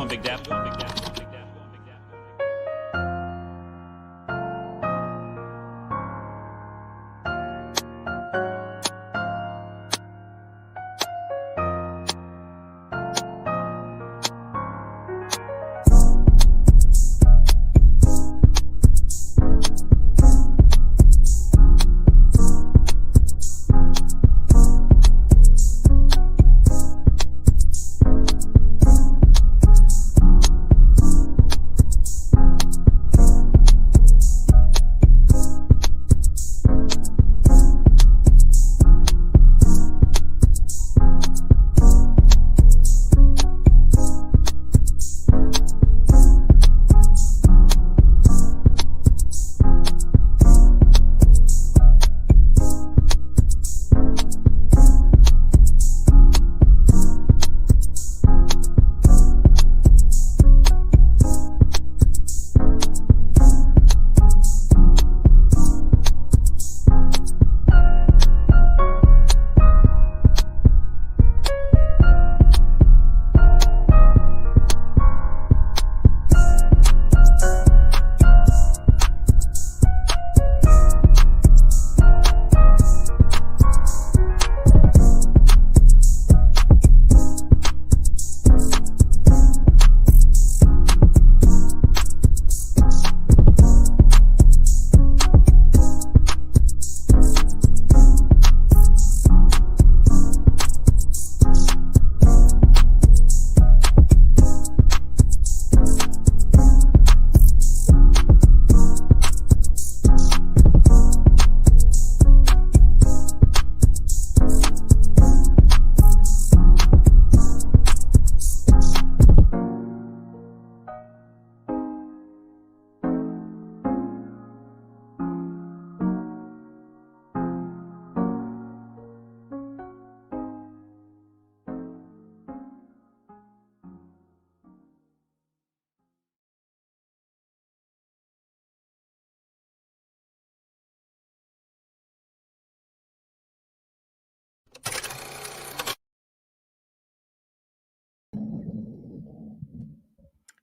Big Dap?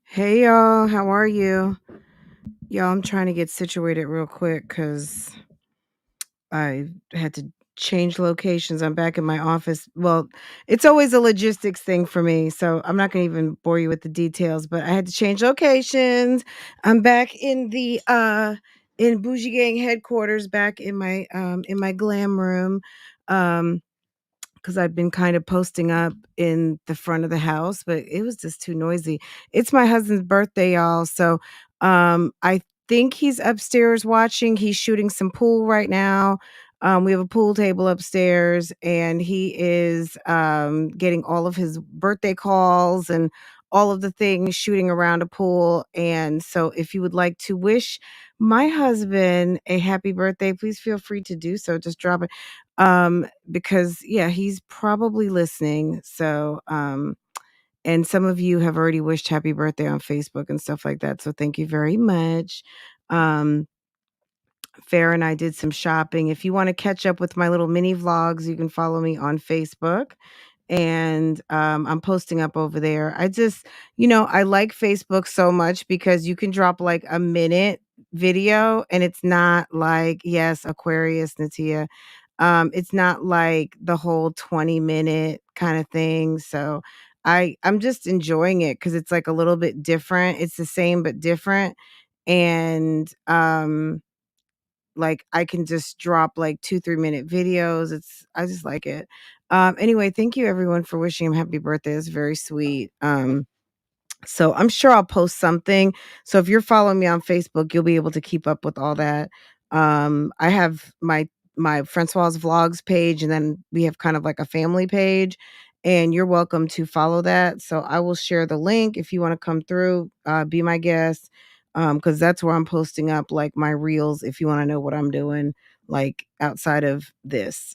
Hey y'all, how are you? Y'all, I'm trying to get situated real quick because I had to change locations. I'm back in my office. Well, it's always a logistics thing for me, so I'm not gonna even bore you with the details, but I had to change locations. I'm back in Bougie Gang headquarters, back in my glam room. Um because I've been kind of posting up in the front of the house, but it was just too noisy. It's my husband's birthday, y'all. So I think he's upstairs watching. He's shooting some pool right now. We have a pool table upstairs, and he is getting all of his birthday calls and all of the things shooting around a pool. And so, if you would like to wish my husband a happy birthday, please feel free to do so. Just drop it because yeah, he's probably listening. So and some of you have already wished happy birthday on Facebook and stuff like that, so thank you very much. um Fair and I did some shopping. If you want to catch up with my little mini vlogs, you can follow me on Facebook, and I'm posting up over there. I just, I like Facebook so much because you can drop like a minute video, and it's not like, yes, Aquarius, Natia, it's not like the whole 20-minute kind of thing. So I'm just enjoying it because it's like a little bit different. It's the same but different. And like I can just drop like 2-3 minute videos. I just like it. Anyway, thank you everyone for wishing him happy birthday. It's very sweet. So I'm sure I'll post something. So if you're following me on Facebook, you'll be able to keep up with all that. I have my Francoise Vlogs page, and then we have kind of like a family page, and you're welcome to follow that. So I will share the link if you want to come through, be my guest, because that's where I'm posting up like my reels if you want to know what I'm doing like outside of this.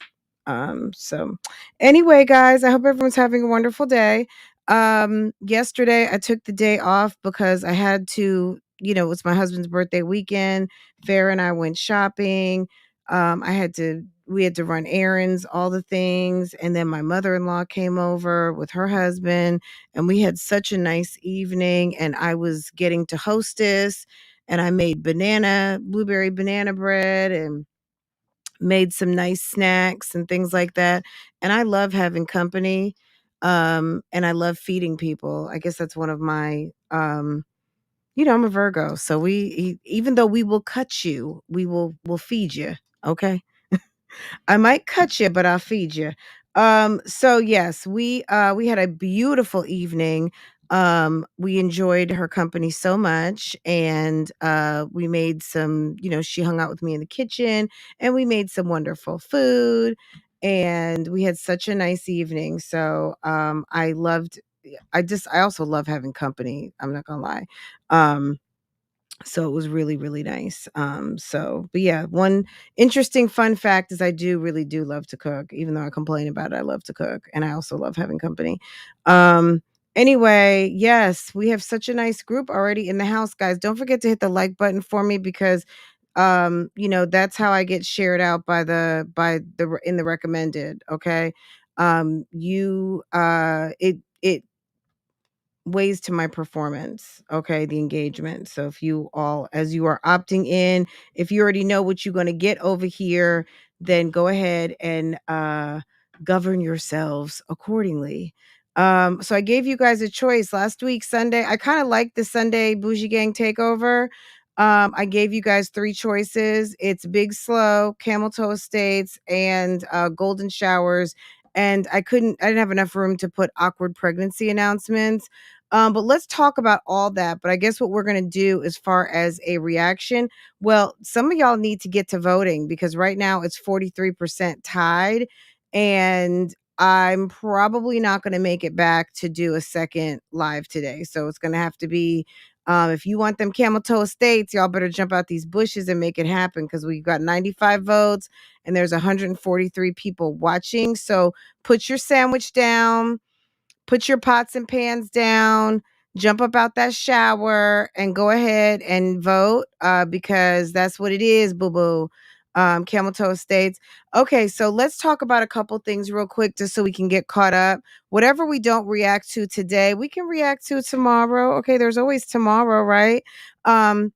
So anyway, guys, I hope everyone's having a wonderful day. Yesterday I took the day off because I had to, it was my husband's birthday weekend. Fair and I went shopping. I had to we had to run errands, all the things, and then my mother-in-law came over with her husband, and we had such a nice evening, and I was getting to hostess, and I made blueberry banana bread, and made some nice snacks and things like that. And I love having company. And I love feeding people. I guess that's one of my I'm a Virgo. So even though we will cut you, we'll feed you. Okay. I might cut you, but I'll feed you. So yes, we had a beautiful evening. We enjoyed her company so much, and we made some, she hung out with me in the kitchen, and we made some wonderful food, and we had such a nice evening. So I also love having company. I'm not gonna lie. Um so it was really, really nice. But yeah, one interesting fun fact is I really do love to cook. Even though I complain about it, I love to cook, and I also love having company. Um, anyway, yes, we have such a nice group already in the house, guys. Don't forget to hit the like button for me because that's how I get shared out in the recommended. Okay. You it weighs to my performance, okay, the engagement. So if you all, as you are opting in, if you already know what you're going to get over here, then go ahead and govern yourselves accordingly. So I gave you guys a choice last week, Sunday. I kind of liked the Sunday Bougie Gang takeover. I gave you guys three choices. It's Big Slow, Camel Toe Estates, and Golden Showers. And I didn't have enough room to put awkward pregnancy announcements. But let's talk about all that. But I guess what we're going to do as far as a reaction, well, some of y'all need to get to voting because right now it's 43% tied. And I'm probably not going to make it back to do a second live today. So it's going to have to be, if you want them camel toe estates, y'all better jump out these bushes and make it happen because we've got 95 votes and there's 143 people watching. So put your sandwich down, put your pots and pans down, jump up out that shower, and go ahead and vote because that's what it is, boo boo. Camel Toe Estates. Okay, so let's talk about a couple things real quick just so we can get caught up. Whatever we don't react to today, we can react to tomorrow. Okay, there's always tomorrow, right? All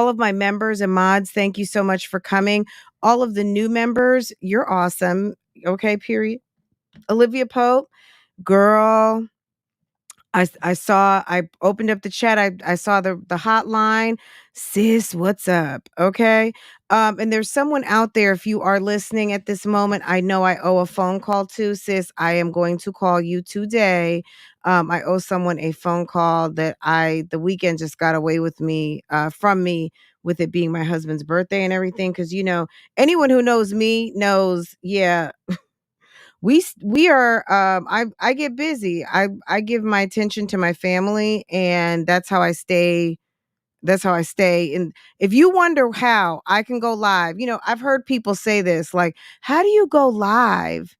of my members and mods, thank you so much for coming. All of the new members, you're awesome. Okay, period. Olivia Pope, girl, I opened up the chat. I saw the hotline. Sis, what's up? Okay. And there's someone out there. If you are listening at this moment, I know I owe a phone call to sis. I am going to call you today. I owe someone a phone call that the weekend just got away with me, from me, with it being my husband's birthday and everything. Cause anyone who knows me knows, yeah, we are I get busy. I give my attention to my family, and that's how I stay. And if you wonder how I can go live, I've heard people say this, like, how do you go live?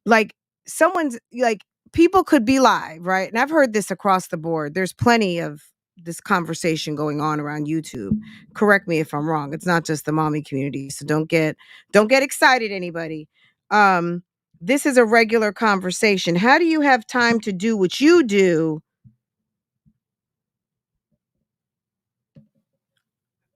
Like, someone's like, people could be live, right? And I've heard this across the board. There's plenty of this conversation going on around YouTube. Correct me if I'm wrong. It's not just the mommy community. So don't get excited, anybody. Um, this is a regular conversation. How do you have time to do what you do,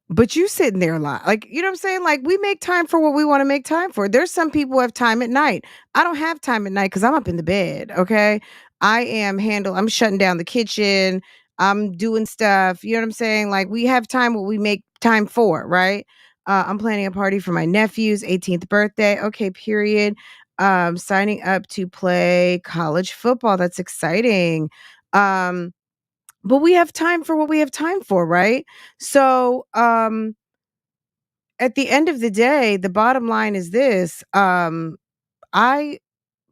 but you sitting there a lot? Like, you know what I'm saying? Like, we make time for what we want to make time for. There's some people who have time at night. I don't have time at night because I'm up in the bed. Okay. I'm shutting down the kitchen. I'm doing stuff. You know what I'm saying? Like, we have time what we make time for, right? I'm planning a party for my nephew's 18th birthday. Okay, period. Signing up to play college football. That's exciting. But we have time for what we have time for, right? So, at the end of the day, the bottom line is this. I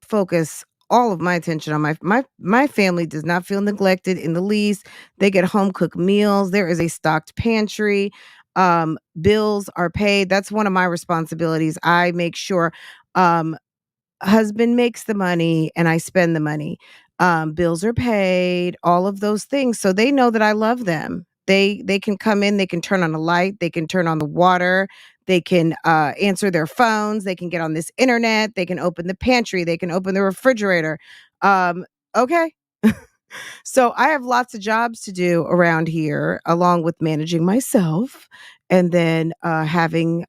focus all of my attention on my family does not feel neglected in the least. They get home cooked meals. There is a stocked pantry. Bills are paid. That's one of my responsibilities. I make sure husband makes the money and I spend the money. Bills are paid, all of those things. So they know that I love them. They can come in, they can turn on a light, they can turn on the water, they can answer their phones, they can get on this internet, they can open the pantry, they can open the refrigerator. Okay. So I have lots of jobs to do around here, along with managing myself, and then having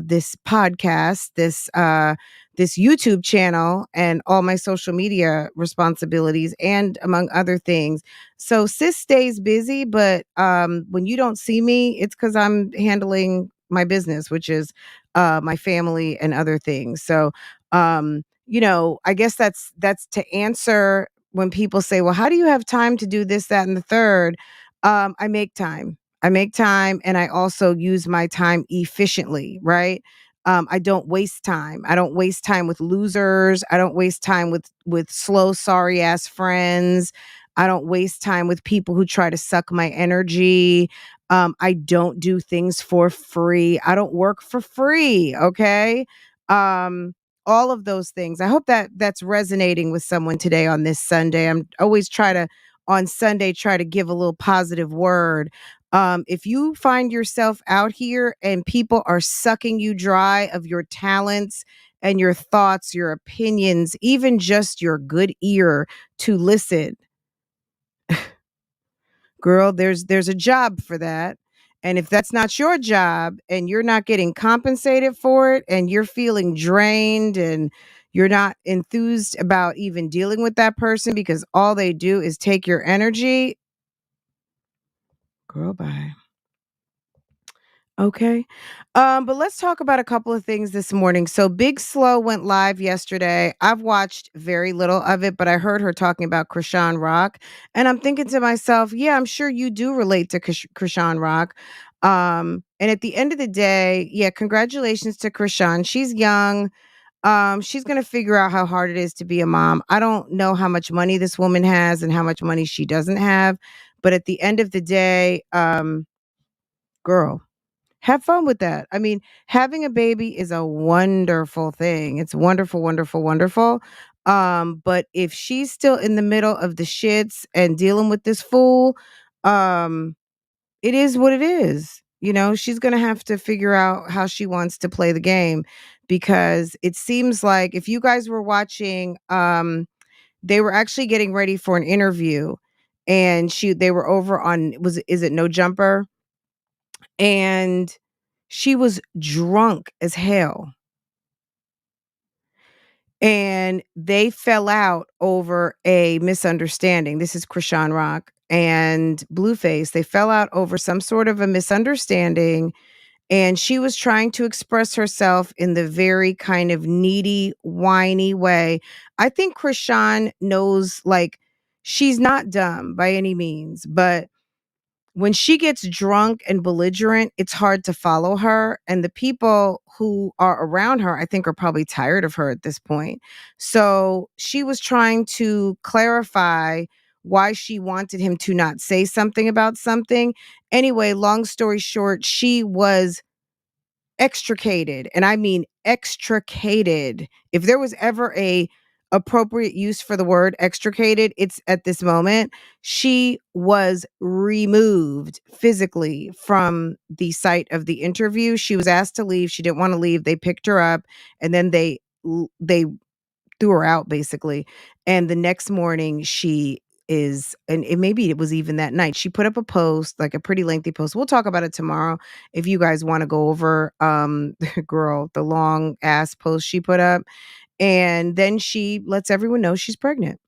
this podcast, this YouTube channel, and all my social media responsibilities, and among other things. So sis stays busy, but when you don't see me, it's because I'm handling my business, which is my family and other things. So I guess that's to answer when people say, well, how do you have time to do this, that, and the third? I make time. I make time, and I also use my time efficiently, right? I don't waste time. I don't waste time with losers. I don't waste time with slow, sorry ass friends. I don't waste time with people who try to suck my energy. I don't do things for free. I don't work for free. Okay. Um, all of those things. I hope that that's resonating with someone today on this Sunday. I'm always try to on Sunday try to give a little positive word. If you find yourself out here and people are sucking you dry of your talents and your thoughts, your opinions, even just your good ear to listen, girl, there's a job for that. And if that's not your job and you're not getting compensated for it and you're feeling drained and you're not enthused about even dealing with that person because all they do is take your energy, girl, bye. Okay. But let's talk about a couple of things this morning. So Big Slow went live yesterday. I've watched very little of it, but I heard her talking about Krishan Rock. And I'm thinking to myself, yeah, I'm sure you do relate to Krishan Rock. And at the end of the day, yeah, congratulations to Krishan. She's young. She's gonna figure out how hard it is to be a mom. I don't know how much money this woman has and how much money she doesn't have. But at the end of the day, girl, have fun with that. I mean, having a baby is a wonderful thing. It's wonderful, wonderful, wonderful. But if she's still in the middle of the shits and dealing with this fool, um, it is what it is. She's gonna have to figure out how she wants to play the game because it seems like if you guys were watching, they were actually getting ready for an interview and they were over on is it No Jumper? And she was drunk as hell, and they fell out over a misunderstanding. This is Krishan Rock and Blueface. They fell out over some sort of a misunderstanding, and she was trying to express herself in the very kind of needy, whiny way. I think Krishan knows, like, she's not dumb by any means, but when she gets drunk and belligerent, it's hard to follow her. And the people who are around her, I think, are probably tired of her at this point. So she was trying to clarify why she wanted him to not say something about something. Anyway, long story short, she was extricated, and I mean extricated. If there was ever a appropriate use for the word extricated, it's at this moment. She was removed physically from the site of the interview. She was asked to leave. She didn't want to leave. They picked her up, and then they threw her out basically. And the next morning and maybe it was even that night, she put up a post, like a pretty lengthy post. We'll talk about it tomorrow if you guys want to go over girl, the long ass post she put up. And then she lets everyone know she's pregnant.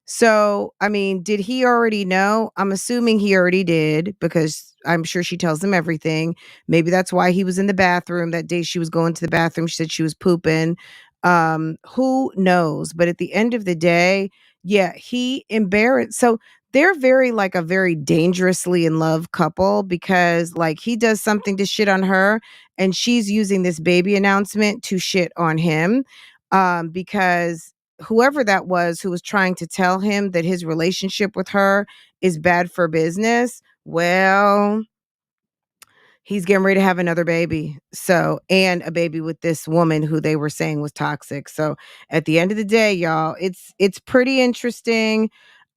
So, I mean, did he already know? I'm assuming he already did because I'm sure she tells him everything. Maybe that's why he was in the bathroom that day she was going to the bathroom. She said she was pooping. Who knows? But at the end of the day, yeah, he embarrassed. So they're like a very dangerously in love couple because like he does something to shit on her and she's using this baby announcement to shit on him. Because whoever that was who was trying to tell him that his relationship with her is bad for business, well, he's getting ready to have another baby. So, and a baby with this woman who they were saying was toxic. So, at the end of the day, y'all, it's pretty interesting.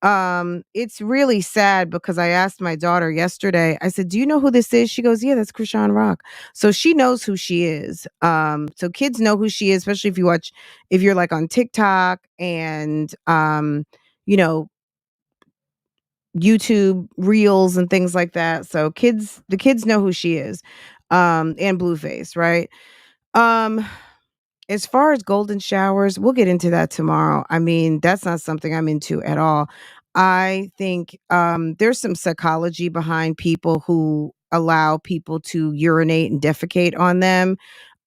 It's really sad because I asked my daughter yesterday, I said, "Do you know who this is?" She goes, "Yeah, that's Krishan Rock." So she knows who she is. So kids know who she is, especially if you're like on TikTok and you know, YouTube reels and things like that. So the kids know who she is. And Blueface, right? Um, as far as golden showers, we'll get into that tomorrow. I mean, that's not something I'm into at all. I think there's some psychology behind people who allow people to urinate and defecate on them.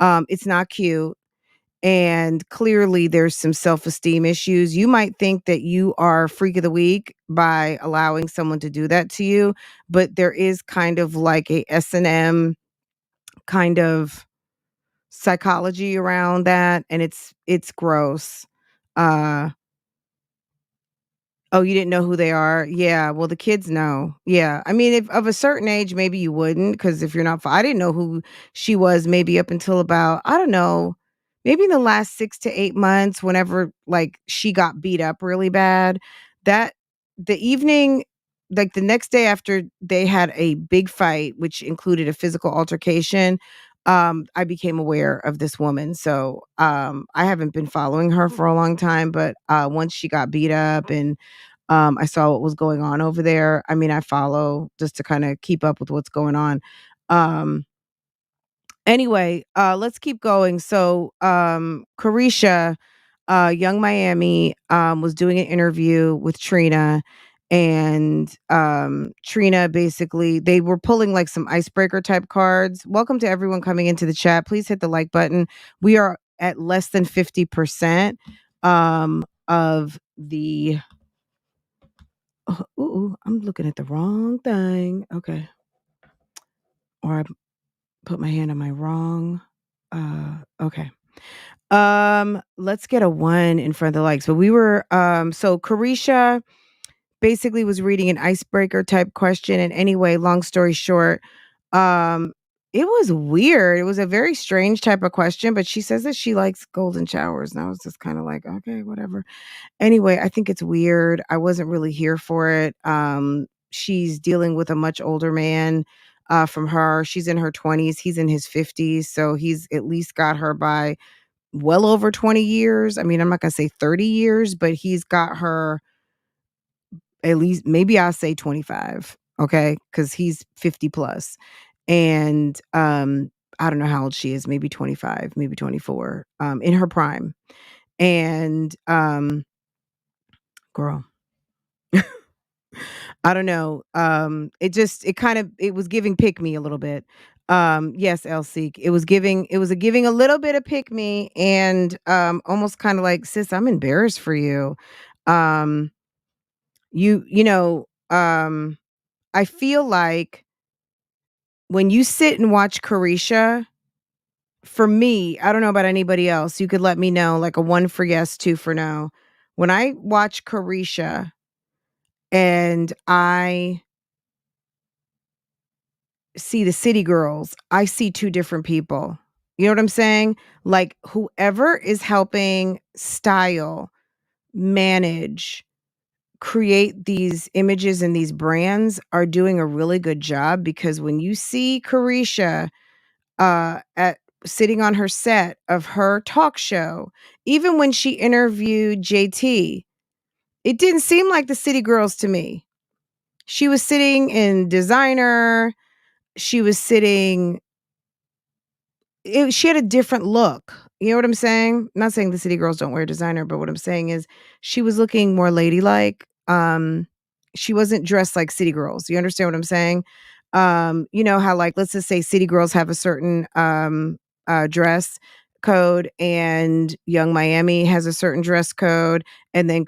It's not cute. And clearly, there's some self esteem issues. You might think that you are freak of the week by allowing someone to do that to you, but there is kind of like a S&M kind of psychology around that, and it's gross. Uh, oh, you didn't know who they are? Yeah, well, the kids know. Yeah, I mean, if of a certain age, maybe you wouldn't, because if you're not, I didn't know who she was. Maybe up until about I don't know, maybe in the last 6 to 8 months, whenever like she got beat up really bad. That the evening, like the next day after they had a big fight, which included a physical altercation, I became aware of this woman. So I haven't been following her for a long time, but once she got beat up and I saw what was going on over there. I mean, I follow just to kind of keep up with what's going on. Um, anyway, let's keep going. So, Carisha, Young Miami, was doing an interview with Trina, and Trina basically they were pulling like some icebreaker type cards. Welcome to everyone coming into the chat. Please hit the like button. We are at less than 50% of the ooh, I'm looking at the wrong thing. Okay. Or I put my hand on my wrong. Okay. Let's get a 1 in front of the likes. But we were so Carisha basically was reading an icebreaker type question. And anyway, long story short, um, it was weird. It was a very strange type of question, but she says that she likes golden showers. And I was just kind of like, okay, whatever. Anyway, I think it's weird. I wasn't really here for it. She's dealing with a much older man from her. She's in her 20s, he's in his 50s, so he's at least got her by well over 20 years. I mean, I'm not going to say 30 years, but he's got her at least maybe I'll say 25, okay? Cuz he's 50 plus. And I don't know how old she is, maybe 25, maybe 24, in her prime. And girl, I don't know. It was giving pick me a little bit. Yes, Elsie. It was a giving a little bit of pick me and almost kind of like, sis, I'm embarrassed for you. Um, you know, I feel like when you sit and watch Carisha, for me, I don't know about anybody else. You could let me know, like a 1 for yes, 2 for no. When I watch Carisha and I see the city girls, I see 2 different people. You know what I'm saying? Like whoever is helping style, manage, create these images and these brands are doing a really good job because when you see Carisha at sitting on her set of her talk show, even when she interviewed JT, it didn't seem like the city girls to me. She was sitting in designer, she was sitting she had a different look. You know what I'm saying? I'm not saying the city girls don't wear designer, but what I'm saying is she was looking more ladylike. She wasn't dressed like city girls. You understand what I'm saying? You know how like let's just say city girls have a certain dress code and Young Miami has a certain dress code and then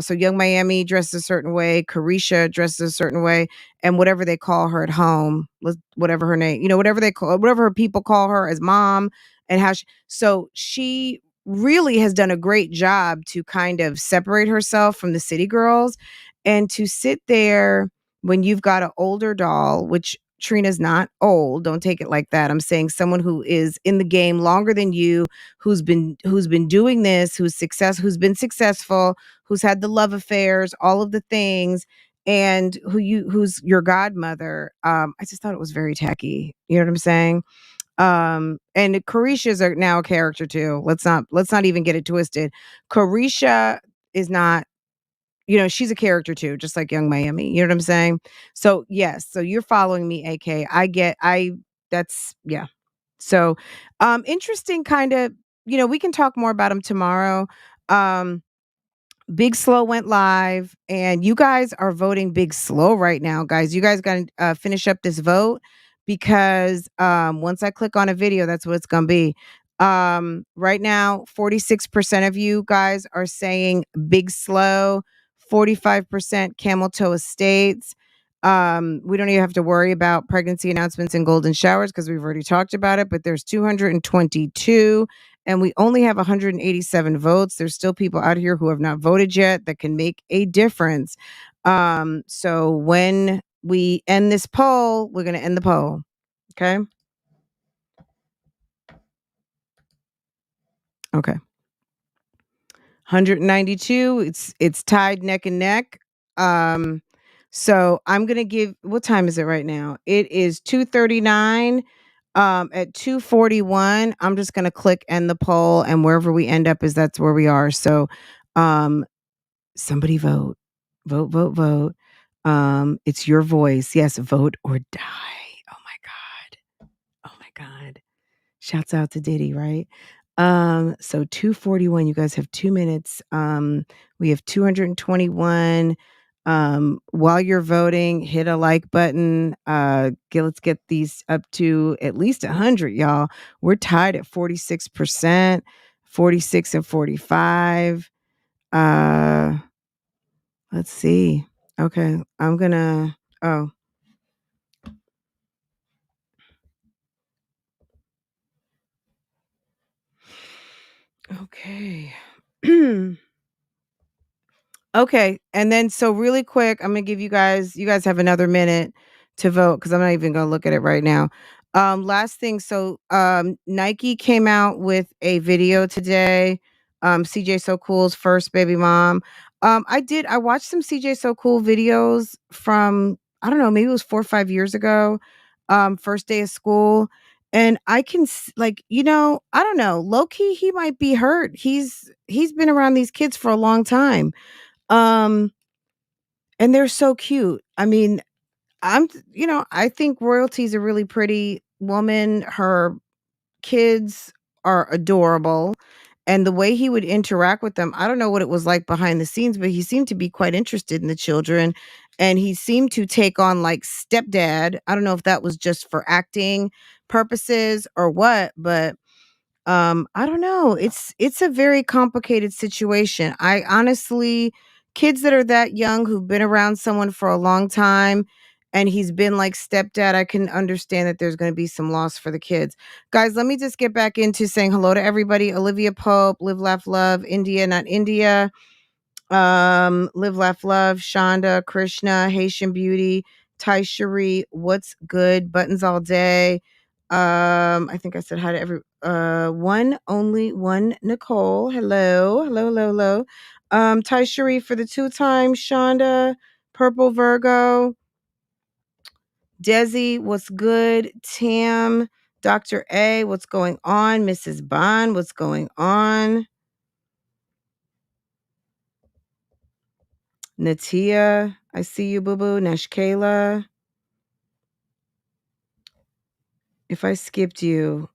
so Young Miami dresses a certain way, Carisha dresses a certain way, and whatever they call her at home, whatever her name, whatever her people call her as mom, and so she really has done a great job to kind of separate herself from the city girls and to sit there when you've got an older doll, which Trina's not old. Don't take it like that. I'm saying someone who is in the game longer than you, who's been doing this, who's been successful, who's had the love affairs, all of the things, and who's your godmother. I just thought it was very tacky. You know what I'm saying? And Carisha's are now a character too. Let's not even get it twisted. Carisha is not, she's a character too, just like Young Miami. You know what I'm saying? So yes, so you're following me, AK. That's yeah. So interesting kind of, we can talk more about them tomorrow. Um Big Slow went live, and you guys are voting Big Slow right now, guys. You guys got to finish up this vote because once I click on a video, that's what it's gonna be. Right now, 46% of you guys are saying Big Slow, 45% Camel Toe Estates. We don't even have to worry about pregnancy announcements and golden showers because we've already talked about it. But there's 222 and we only have 187 votes. There's still people out here who have not voted yet that can make a difference. So when we end this poll, we're going to end the poll. Okay. Okay. 192. It's tied neck and neck. So I'm gonna give, what time is it right now? It is 2:39. At 2:41, I'm just gonna click end the poll, and wherever we end up that's where we are. So um somebody vote. Vote, vote, vote. It's your voice. Yes, vote or die. Oh my God. Oh my God. Shouts out to Diddy, right? So 2:41, you guys have 2 minutes. We have 221. While you're voting, hit a like button. Let's get these up to at least 100, y'all. We're tied at 46%, 46 and 45. Let's see. Okay, I'm gonna. Oh, okay. Okay, and then so really quick, I'm gonna give you guys have another minute to vote because I'm not even gonna look at it right now. Last thing, so Nike came out with a video today. CJ So Cool's first baby mom. I watched some CJ So Cool videos from, I don't know, maybe it was 4 or 5 years ago. First day of school. And I can like, I don't know, low key, he might be hurt. He's been around these kids for a long time. Um, and they're so cute. I mean, I think Royalty's a really pretty woman. Her kids are adorable. And the way he would interact with them, I don't know what it was like behind the scenes, but he seemed to be quite interested in the children. And he seemed to take on like stepdad. I don't know if that was just for acting purposes or what, but I don't know. It's a very complicated situation. I honestly, kids that are that young who've been around someone for a long time and he's been like stepdad, I can understand that there's going to be some loss for the kids. Guys, let me just get back into saying hello to everybody. Olivia Pope, Live Laugh Love, India not India. Live Laugh Love, Shonda, Krishna, Haitian Beauty, Tai Cherie, What's Good, Buttons All Day. I think I said hi to every one, only one, Nicole. Hello, hello, hello, hello. Tai Cherie for the 2 times, Shonda, Purple Virgo, Desi, what's good? Tam, Dr. A, what's going on? Mrs. Bond, what's going on? Natia, I see you, boo boo. Nashkayla. If I skipped you,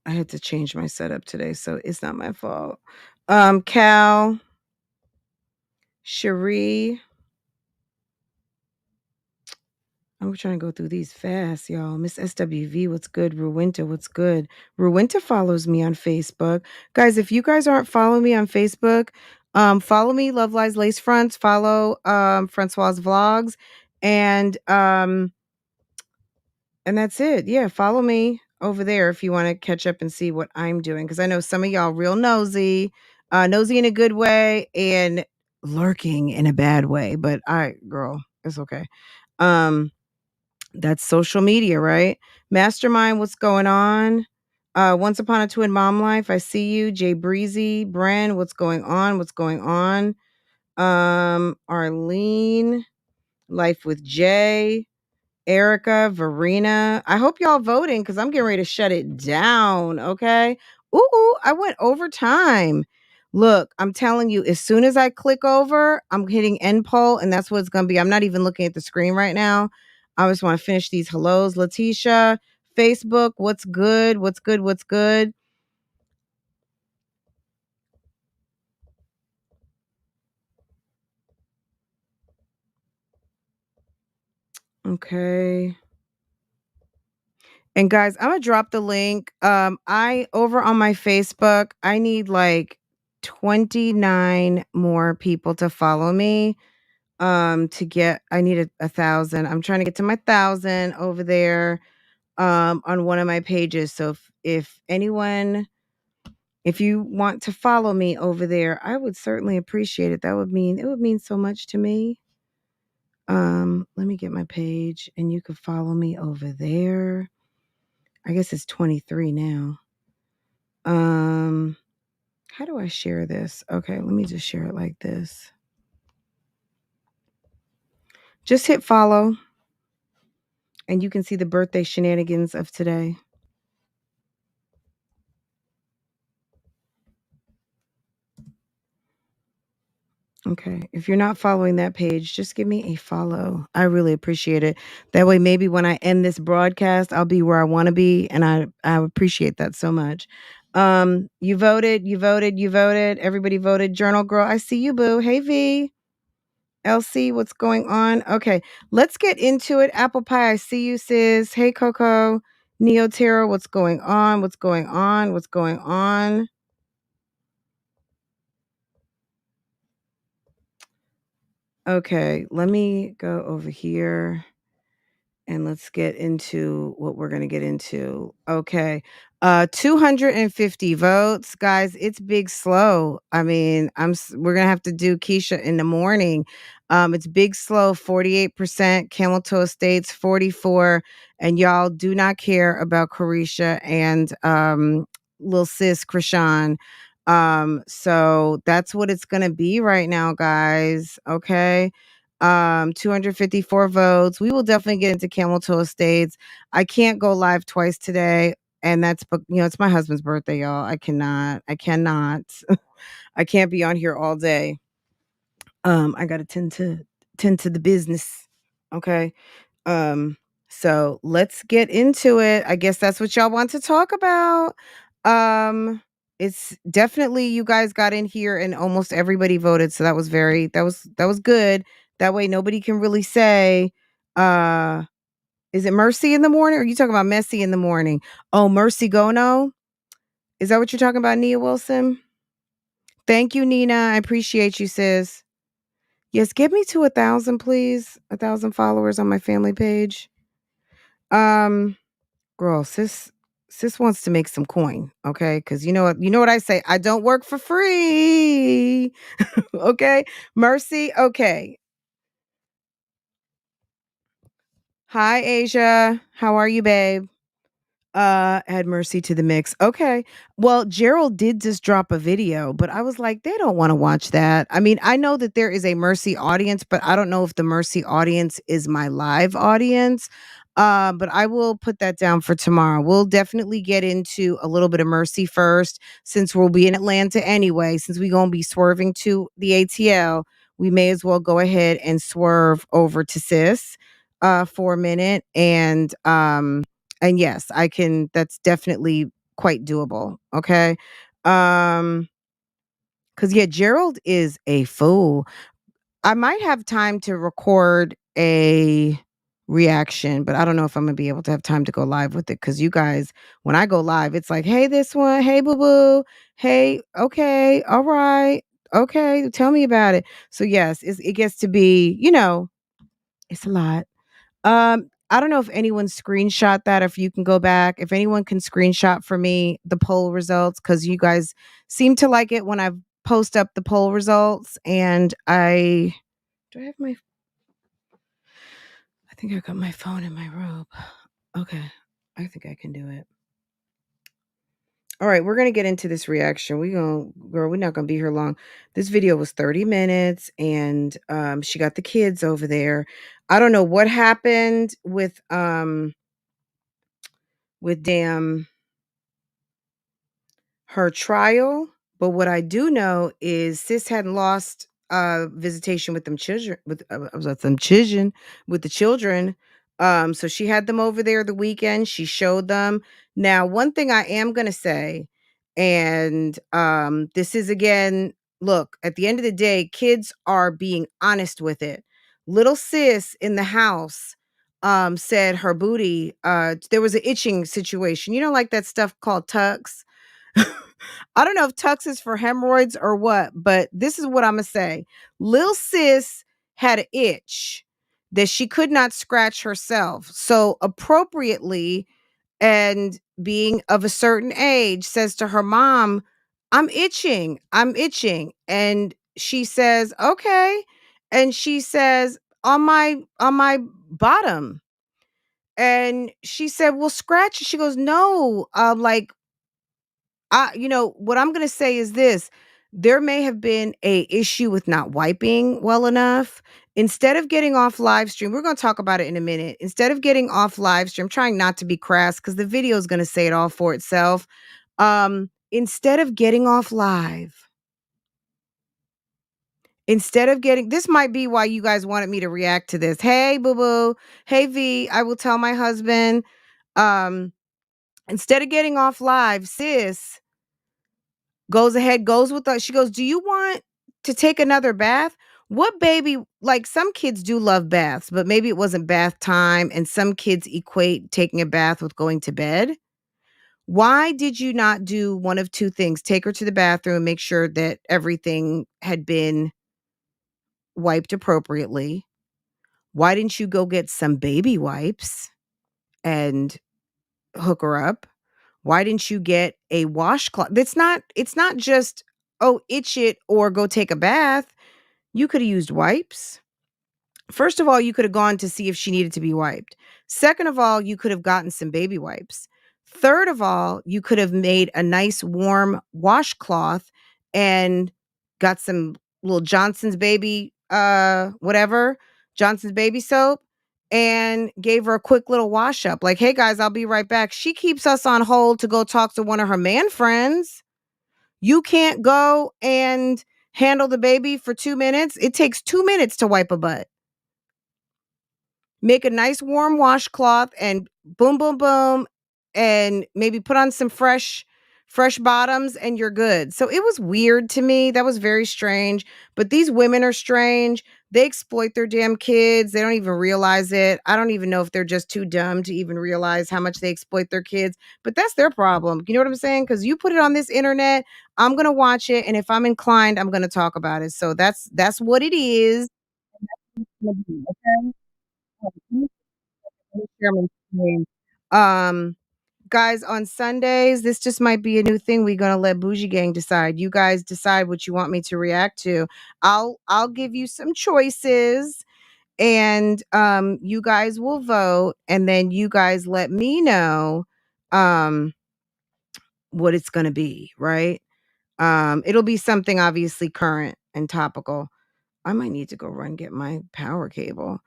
I had to change my setup today, so it's not my fault. Cal, Cherie. I'm trying to go through these fast, y'all. Miss SWV, what's good? Ruwinta, what's good? Ruwinta follows me on Facebook. Guys, if you guys aren't following me on Facebook, follow me, Love Lies Lace Fronts, follow Francoise Vlogs, and that's it. Yeah, follow me over there if you want to catch up and see what I'm doing. Because I know some of y'all real nosy, nosy in a good way and lurking in a bad way. But girl, it's okay. Um, That's social media, right? Mastermind, what's going on? Once Upon a Twin Mom Life, I see you. Jay Breezy, Bren, what's going on? What's going on? Arlene, Life with Jay. Erica, Verena. I hope y'all voting because I'm getting ready to shut it down. Okay. Ooh, I went overtime. Look, I'm telling you, as soon as I click over, I'm hitting end poll, and that's what it's gonna be. I'm not even looking at the screen right now. I just want to finish these hellos. Letitia, Facebook, what's good? What's good? What's good? Okay. And guys, I'm gonna drop the link. I over on my Facebook, I need like 29 more people to follow me. To get I need a thousand. I'm trying to get to my thousand over there on one of my pages. So if anyone if you want to follow me over there, I would certainly appreciate it. It would mean so much to me. Let me get my page and you can follow me over there. I guess it's 23 now. How do I share this? Okay, let me just share it like this. Just hit follow and you can see the birthday shenanigans of today. Okay. If you're not following that page, just give me a follow. I really appreciate it. That way, maybe when I end this broadcast, I'll be where I want to be. And I appreciate that so much. You voted, you voted, you voted. Everybody voted. Journal Girl, I see you, boo. Hey, V. LC, what's going on? Okay. Let's get into it. Apple Pie, I see you, sis. Hey, Coco. Neo Terror, what's going on? What's going on? What's going on? Okay, let me go over here and let's get into what we're going to get into. Okay. 250 votes, guys. It's big slow. I mean, we're going to have to do Keisha in the morning. It's big slow 48%, Camel Toe Estates 44, and y'all do not care about Carisha and little sis Krishan. So that's what it's going to be right now, guys. Okay. 254 votes. We will definitely get into Camel Toe Estates. I can't go live twice today, and it's my husband's birthday, y'all. I cannot. I can't be on here all day. I got to tend to the business. Okay. Um, so let's get into it. I guess that's what y'all want to talk about. It's definitely you guys got in here and almost everybody voted. So that was good. That way nobody can really say, is it Mercy in the morning or are you talking about Messy in the morning? Oh, Mercy Gono. Is that what you're talking about, Nia Wilson? Thank you, Nina. I appreciate you, sis. Yes, get me to 1,000, please. 1,000 followers on my family page. Um, Girl, sis wants to make some coin, okay? Because you know what I say. I don't work for free. Okay. Mercy. Okay. Hi, Asia. How are you, babe? Add Mercy to the mix. Okay. Well, Gerald did just drop a video, but I was like, they don't want to watch that. I mean, I know that there is a Mercy audience, but I don't know if the Mercy audience is my live audience. But I will put that down for tomorrow. We'll definitely get into a little bit of Mercy first, since we'll be in Atlanta anyway. Since we're gonna be swerving to the ATL, we may as well go ahead and swerve over to Sis for a minute. And yes, I can that's definitely quite doable, okay? Cuz yeah, Gerald is a fool. I might have time to record a reaction, but I don't know if I'm going to be able to have time to go live with it cuz you guys when I go live, it's like, "Hey, this one, hey boo boo. Hey, okay. All right. Okay, tell me about it." So yes, it gets to be, it's a lot. I don't know if anyone screenshot that, if you can go back. If anyone can screenshot for me the poll results, because you guys seem to like it when I post up the poll results. And I think I got my phone in my robe. Okay. I think I can do it. All right, we're gonna get into this reaction. Girl, we're not gonna be here long. This video was 30 minutes, and she got the kids over there. I don't know what happened with damn her trial, but what I do know is sis hadn't lost visitation with them children with the children. So she had them over there the weekend. She showed them. Now, one thing I am gonna say, and this is again, look, at the end of the day, kids are being honest with it. Little sis in the house said her booty, there was an itching situation. You know, like that stuff called tucks. I don't know if Tux is for hemorrhoids or what, but this is what I'm gonna say. Lil sis had an itch that she could not scratch herself. So appropriately, and being of a certain age, says to her mom, I'm itching. I'm itching. And she says, okay. And she says, on my bottom. And she said, well, scratch it. She goes, no, like what I'm going to say is this. There may have been a issue with not wiping well enough. Instead of getting off live stream, we're going to talk about it in a minute. Instead of getting off live stream, trying not to be crass because the video is going to say it all for itself. Instead of getting off live, instead of getting, this might be why you guys wanted me to react to this. Hey, boo boo. Hey, V. I will tell my husband. Um, Instead of getting off live, sis goes ahead, goes with us. She goes, do you want to take another bath? What baby, like some kids do love baths, but maybe it wasn't bath time. And some kids equate taking a bath with going to bed. Why did you not do one of two things? Take her to the bathroom and make sure that everything had been wiped appropriately. Why didn't you go get some baby wipes and hook her up? Why didn't you get a washcloth? It's not just, oh, itch it or go take a bath. You could have used wipes. First of all, you could have gone to see if she needed to be wiped. Second of all, you could have gotten some baby wipes. Third of all, you could have made a nice warm washcloth and got some little Johnson's baby whatever, Johnson's baby soap, and gave her a quick little wash up. Like, hey guys, I'll be right back. She keeps us on hold to go talk to one of her man friends. You can't go and handle the baby for 2 minutes. It takes 2 minutes to wipe a butt. Make a nice warm washcloth and boom, boom, boom, and maybe put on some fresh bottoms and you're good. So it was weird to me. That was very strange. But these women are strange. They exploit their damn kids. They don't even realize it. I don't even know if they're just too dumb to even realize how much they exploit their kids. But that's their problem. You know what I'm saying? Because you put it on this internet, I'm gonna watch it, and if I'm inclined, I'm gonna talk about it. So that's what it is. Okay. Share my screen. Um, Guys, on Sundays, this just might be a new thing. We're gonna let Bougie Gang decide. You guys decide what you want me to react to. I'll give you some choices, and you guys will vote, and then you guys let me know um what it's gonna be, right? It'll be something obviously current and topical. I might need to go run get my power cable.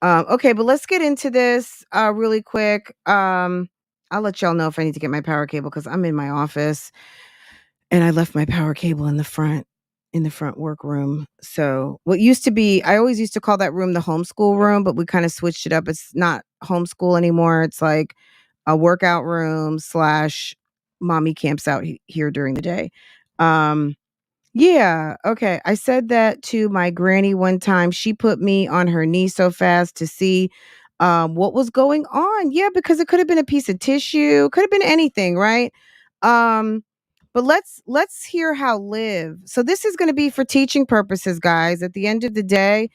Okay, but let's get into this really quick. I'll let y'all know if I need to get my power cable because I'm in my office and I left my power cable in the front workroom. So what used to be, I always used to call that room the homeschool room, but we kind of switched it up. It's not homeschool anymore. It's like a workout room slash mommy camps out here during the day. Um, yeah, okay. I said that to my granny one time. She put me on her knee so fast to see what was going on. Yeah, because it could have been a piece of tissue, could have been anything, right? Um, but let's hear how Liv. So this is going to be for teaching purposes, guys, at the end of the day,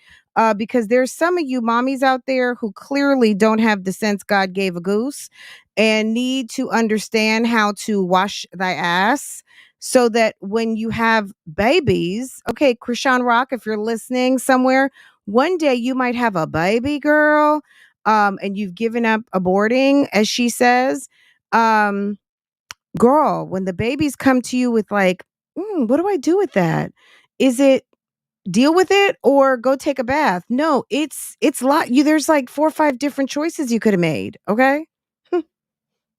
because there's some of you mommies out there who clearly don't have the sense God gave a goose and need to understand how to wash thy ass so that when you have babies, okay, Krishan Rock, if you're listening somewhere, one day you might have a baby girl. and you've given up aborting, as she says, um, girl, when the babies come to you with like, what do I do with that? Is it deal with it or go take a bath? No, it's lot you there's like 4 or 5 different choices you could have made, okay?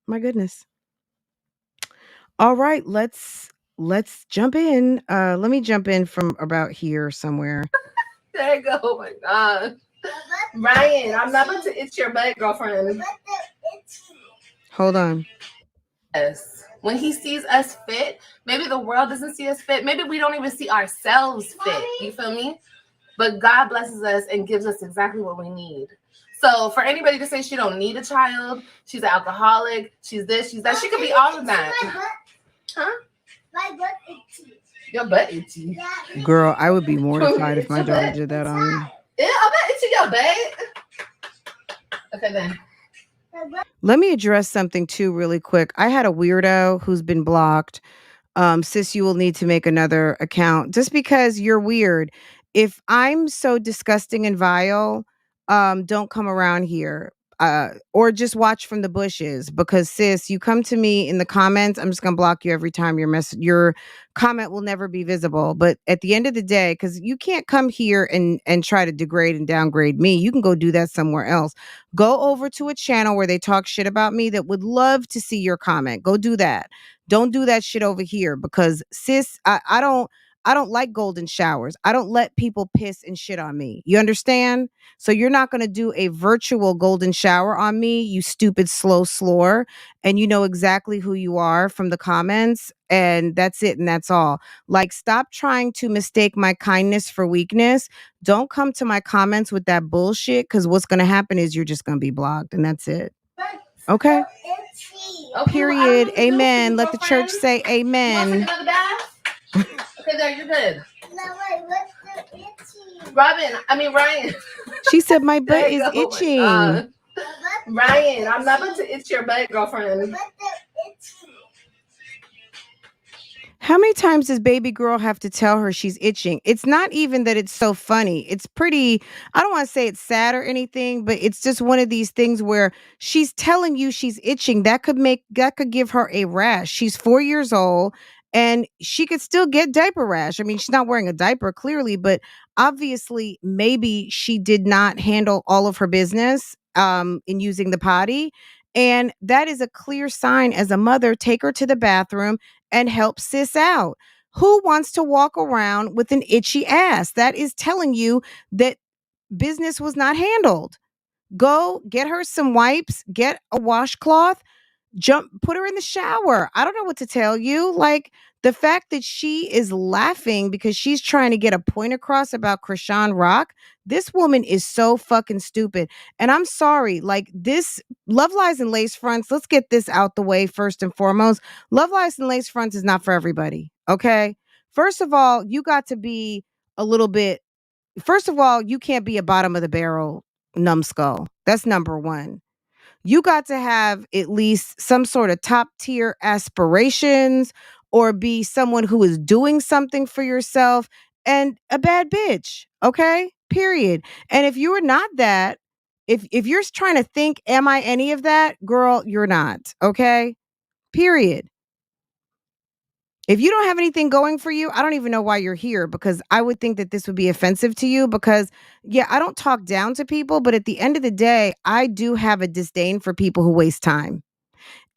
My goodness. All right, let's jump in. Let me jump in from about here somewhere. There you go. Oh my god. Ryan, I'm not about to itch your butt, girlfriend. Hold on. Yes. When he sees us fit, maybe the world doesn't see us fit. Maybe we don't even see ourselves fit. You feel me? But God blesses us and gives us exactly what we need. So for anybody to say she don't need a child, she's an alcoholic, she's this, she's that, she could be all of that. Huh? My butt itchy. Your butt itchy. Girl, I would be mortified if my daughter did that on me. Yeah, I'm not itching your butt. Okay then. Let me address something too really quick. I had a weirdo who's been blocked. Sis, you will need to make another account just because you're weird. If I'm so disgusting and vile, don't come around here. Or just watch from the bushes because sis, you come to me in the comments, I'm just gonna block you every time your comment will never be visible. But at the end of the day, because you can't come here and try to degrade and downgrade me, you can go do that somewhere else. Go over to a channel where they talk shit about me that would love to see your comment. Go do that. Don't do that shit over here because sis, I don't like golden showers. I don't let people piss and shit on me. You understand? So you're not going to do a virtual golden shower on me, you stupid slow slore, and you know exactly who you are from the comments, and that's it and that's all. Like stop trying to mistake my kindness for weakness. Don't come to my comments with that bullshit cuz what's going to happen is you're just going to be blocked and that's it. Okay? Period. Well, amen. Let the church say amen. Okay, there, you're good. No, wait, what's the itchy? Ryan. She said my butt is itching. Ryan, I'm not about to itch your butt, girlfriend. How many times does baby girl have to tell her she's itching? It's not even that it's so funny. It's pretty, I don't want to say it's sad or anything, but it's just one of these things where she's telling you she's itching. That could give her a rash. She's 4 years old and she could still get diaper rash. I mean, she's not wearing a diaper clearly, but obviously maybe she did not handle all of her business in using the potty. And that is a clear sign as a mother, take her to the bathroom and help sis out. Who wants to walk around with an itchy ass? That is telling you that business was not handled. Go get her some wipes, get a washcloth, put her in the shower. I don't know what to tell you. Like the fact that she is laughing because she's trying to get a point across about Krishan Rock. This woman is so fucking stupid. And I'm sorry, like this Love Lies and Lace Fronts, let's get this out the way first and foremost. Love Lies and Lace Fronts is not for everybody. Okay. First of all, you got to be a little bit, first of all, you can't be a bottom of the barrel numbskull. That's number one. You got to have at least some sort of top tier aspirations or be someone who is doing something for yourself and a bad bitch. Okay. Period. And if you are not that, if you're trying to think, am I any of that? Girl, you're not. Okay. Period. If you don't have anything going for you, I don't even know why you're here because I would think that this would be offensive to you because, yeah, I don't talk down to people, but at the end of the day, I do have a disdain for people who waste time.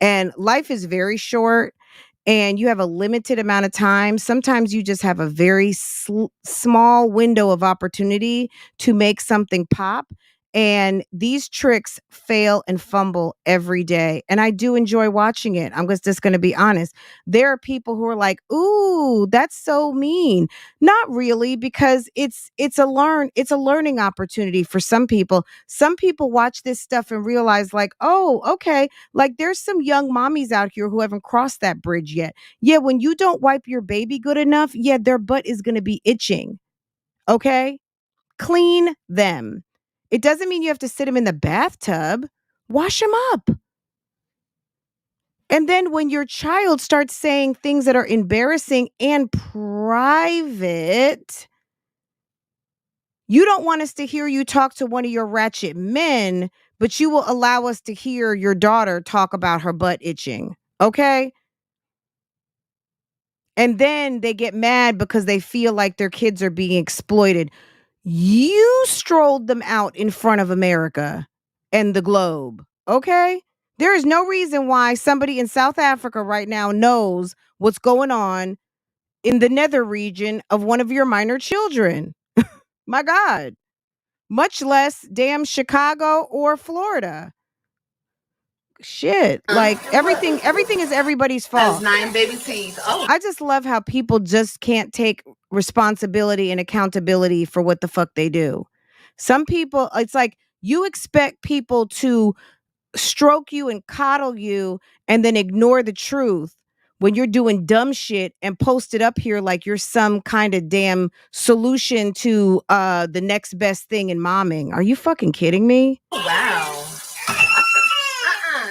And life is very short and you have a limited amount of time. Sometimes you just have a very small window of opportunity to make something pop. And these tricks fail and fumble every day. And I do enjoy watching it. I'm just going to be honest. There are people who are like, ooh, that's so mean. Not really, because it's a learning opportunity for some people. Some people watch this stuff and realize like, oh, okay, like there's some young mommies out here who haven't crossed that bridge yet. Yeah, when you don't wipe your baby good enough, yeah, their butt is going to be itching. Okay? Clean them. It doesn't mean you have to sit them in the bathtub. Wash them up. And then when your child starts saying things that are embarrassing and private, you don't want us to hear you talk to one of your ratchet men but you will allow us to hear your daughter talk about her butt itching. Okay? And then they get mad because they feel like their kids are being exploited. You strolled them out in front of America and the globe. Okay? There is no reason why somebody in South Africa right now knows what's going on in the nether region of one of your minor children. My God. Much less damn Chicago or Florida. Shit. Like everything is everybody's Has fault. 9 baby teeth. Oh, I just love how people just can't take responsibility and accountability for what the fuck they do. Some people, it's like you expect people to stroke you and coddle you and then ignore the truth when you're doing dumb shit and post it up here like you're some kind of damn solution to the next best thing in momming. Are you fucking kidding me? wow.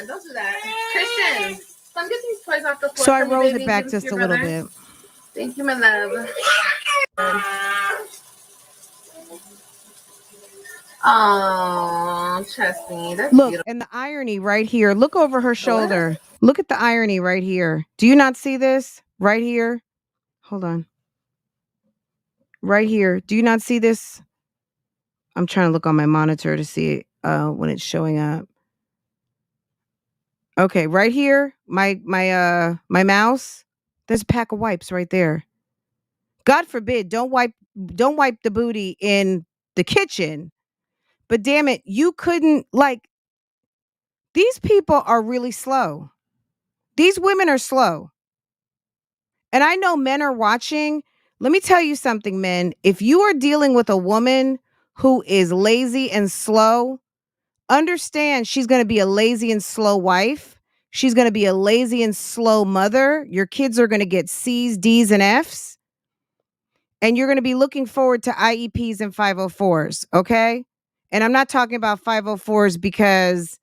Don't do that. Christian, come get these toys off the floor. So I for me, rolled baby, it back give to just your a little brother. bit. Thank you, my love. Oh, trust me. That's Look, beautiful. and the irony right here. Look over her shoulder. Look at the irony right here. Do you not see this? Right here. Hold on. Right here. Do you not see this? I'm trying to look on my monitor to see when it's showing up. Okay, right here. My mouse. There's a pack of wipes right there. God forbid, don't wipe the booty in the kitchen. But damn it, you couldn't like these people are really slow. These women are slow. And I know men are watching. Let me tell you something, men. If you are dealing with a woman who is lazy and slow, understand she's going to be a lazy and slow wife. She's going to be a lazy and slow mother. Your kids are going to get C's, D's, and F's. And you're going to be looking forward to IEPs and 504s, okay? And I'm not talking about 504s because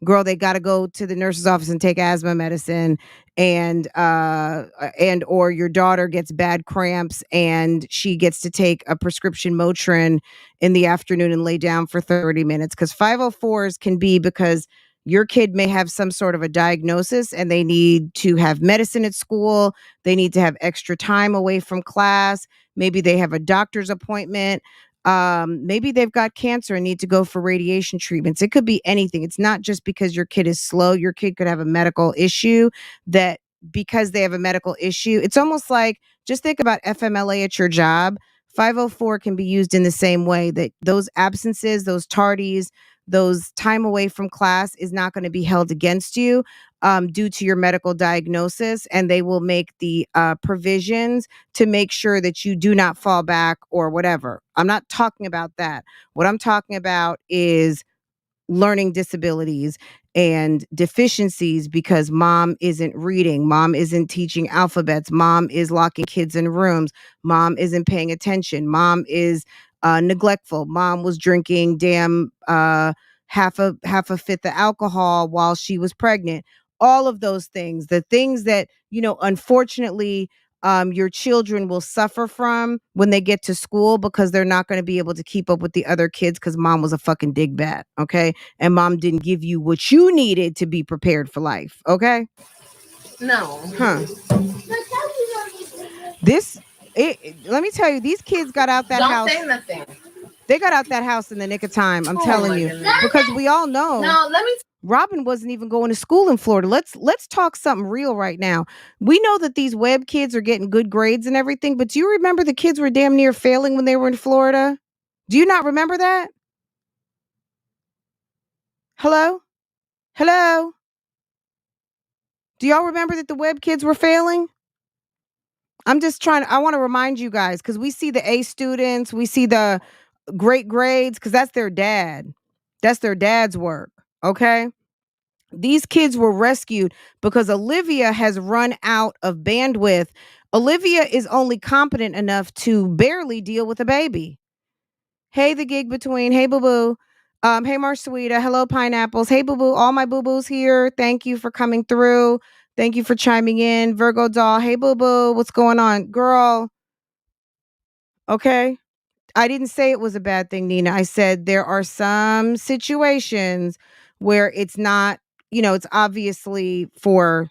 girl, they got to go to the nurse's office and take asthma medicine, and or your daughter gets bad cramps and she gets to take a prescription Motrin in the afternoon and lay down for 30 minutes, because 504s can be because your kid may have some sort of a diagnosis and they need to have medicine at school. They need to have extra time away from class. Maybe they have a doctor's appointment. Maybe they've got cancer and need to go for radiation treatments. It could be anything. It's not just because your kid is slow. Your kid could have a medical issue that because they have a medical issue, it's almost like just think about FMLA at your job. 504 can be used in the same way, that those absences, those tardies, those time away from class is not going to be held against you due to your medical diagnosis, and they will make the provisions to make sure that you do not fall back or whatever. I'm not talking about that. What I'm talking about is learning disabilities and deficiencies because mom isn't reading, mom isn't teaching alphabets, mom is locking kids in rooms, mom isn't paying attention, mom is neglectful, mom was drinking damn half a fifth of alcohol while she was pregnant. All of those things, the things that, unfortunately, your children will suffer from when they get to school because they're not going to be able to keep up with the other kids because mom was a fucking digbat, okay? And mom didn't give you what you needed to be prepared for life, okay? No. Huh. Let me tell you, these kids got out that Don't house. say nothing. They got out that house in the nick of time. I'm Oh telling my you, goodness. because we all know. No, let me. Robin wasn't even going to school in Florida. Let's talk something real right now. We know that these web kids are getting good grades and everything, but do you remember the kids were damn near failing when they were in Florida? Do you not remember that? Hello? Hello? Do y'all remember that the web kids were failing? I want to remind you guys, because we see the A students, we see the great grades, because that's their dad. That's their dad's work, okay? These kids were rescued because Olivia has run out of bandwidth. Olivia is only competent enough to barely deal with a baby. Hey, the gig between. Hey, boo boo. Hey, Marsuita. Hello, pineapples. Hey, boo boo. All my boo boos here. Thank you for coming through. Thank you for chiming in. Virgo doll. Hey, boo boo. What's going on, girl? Okay. I didn't say it was a bad thing, Nina. I said there are some situations where it's not, it's obviously for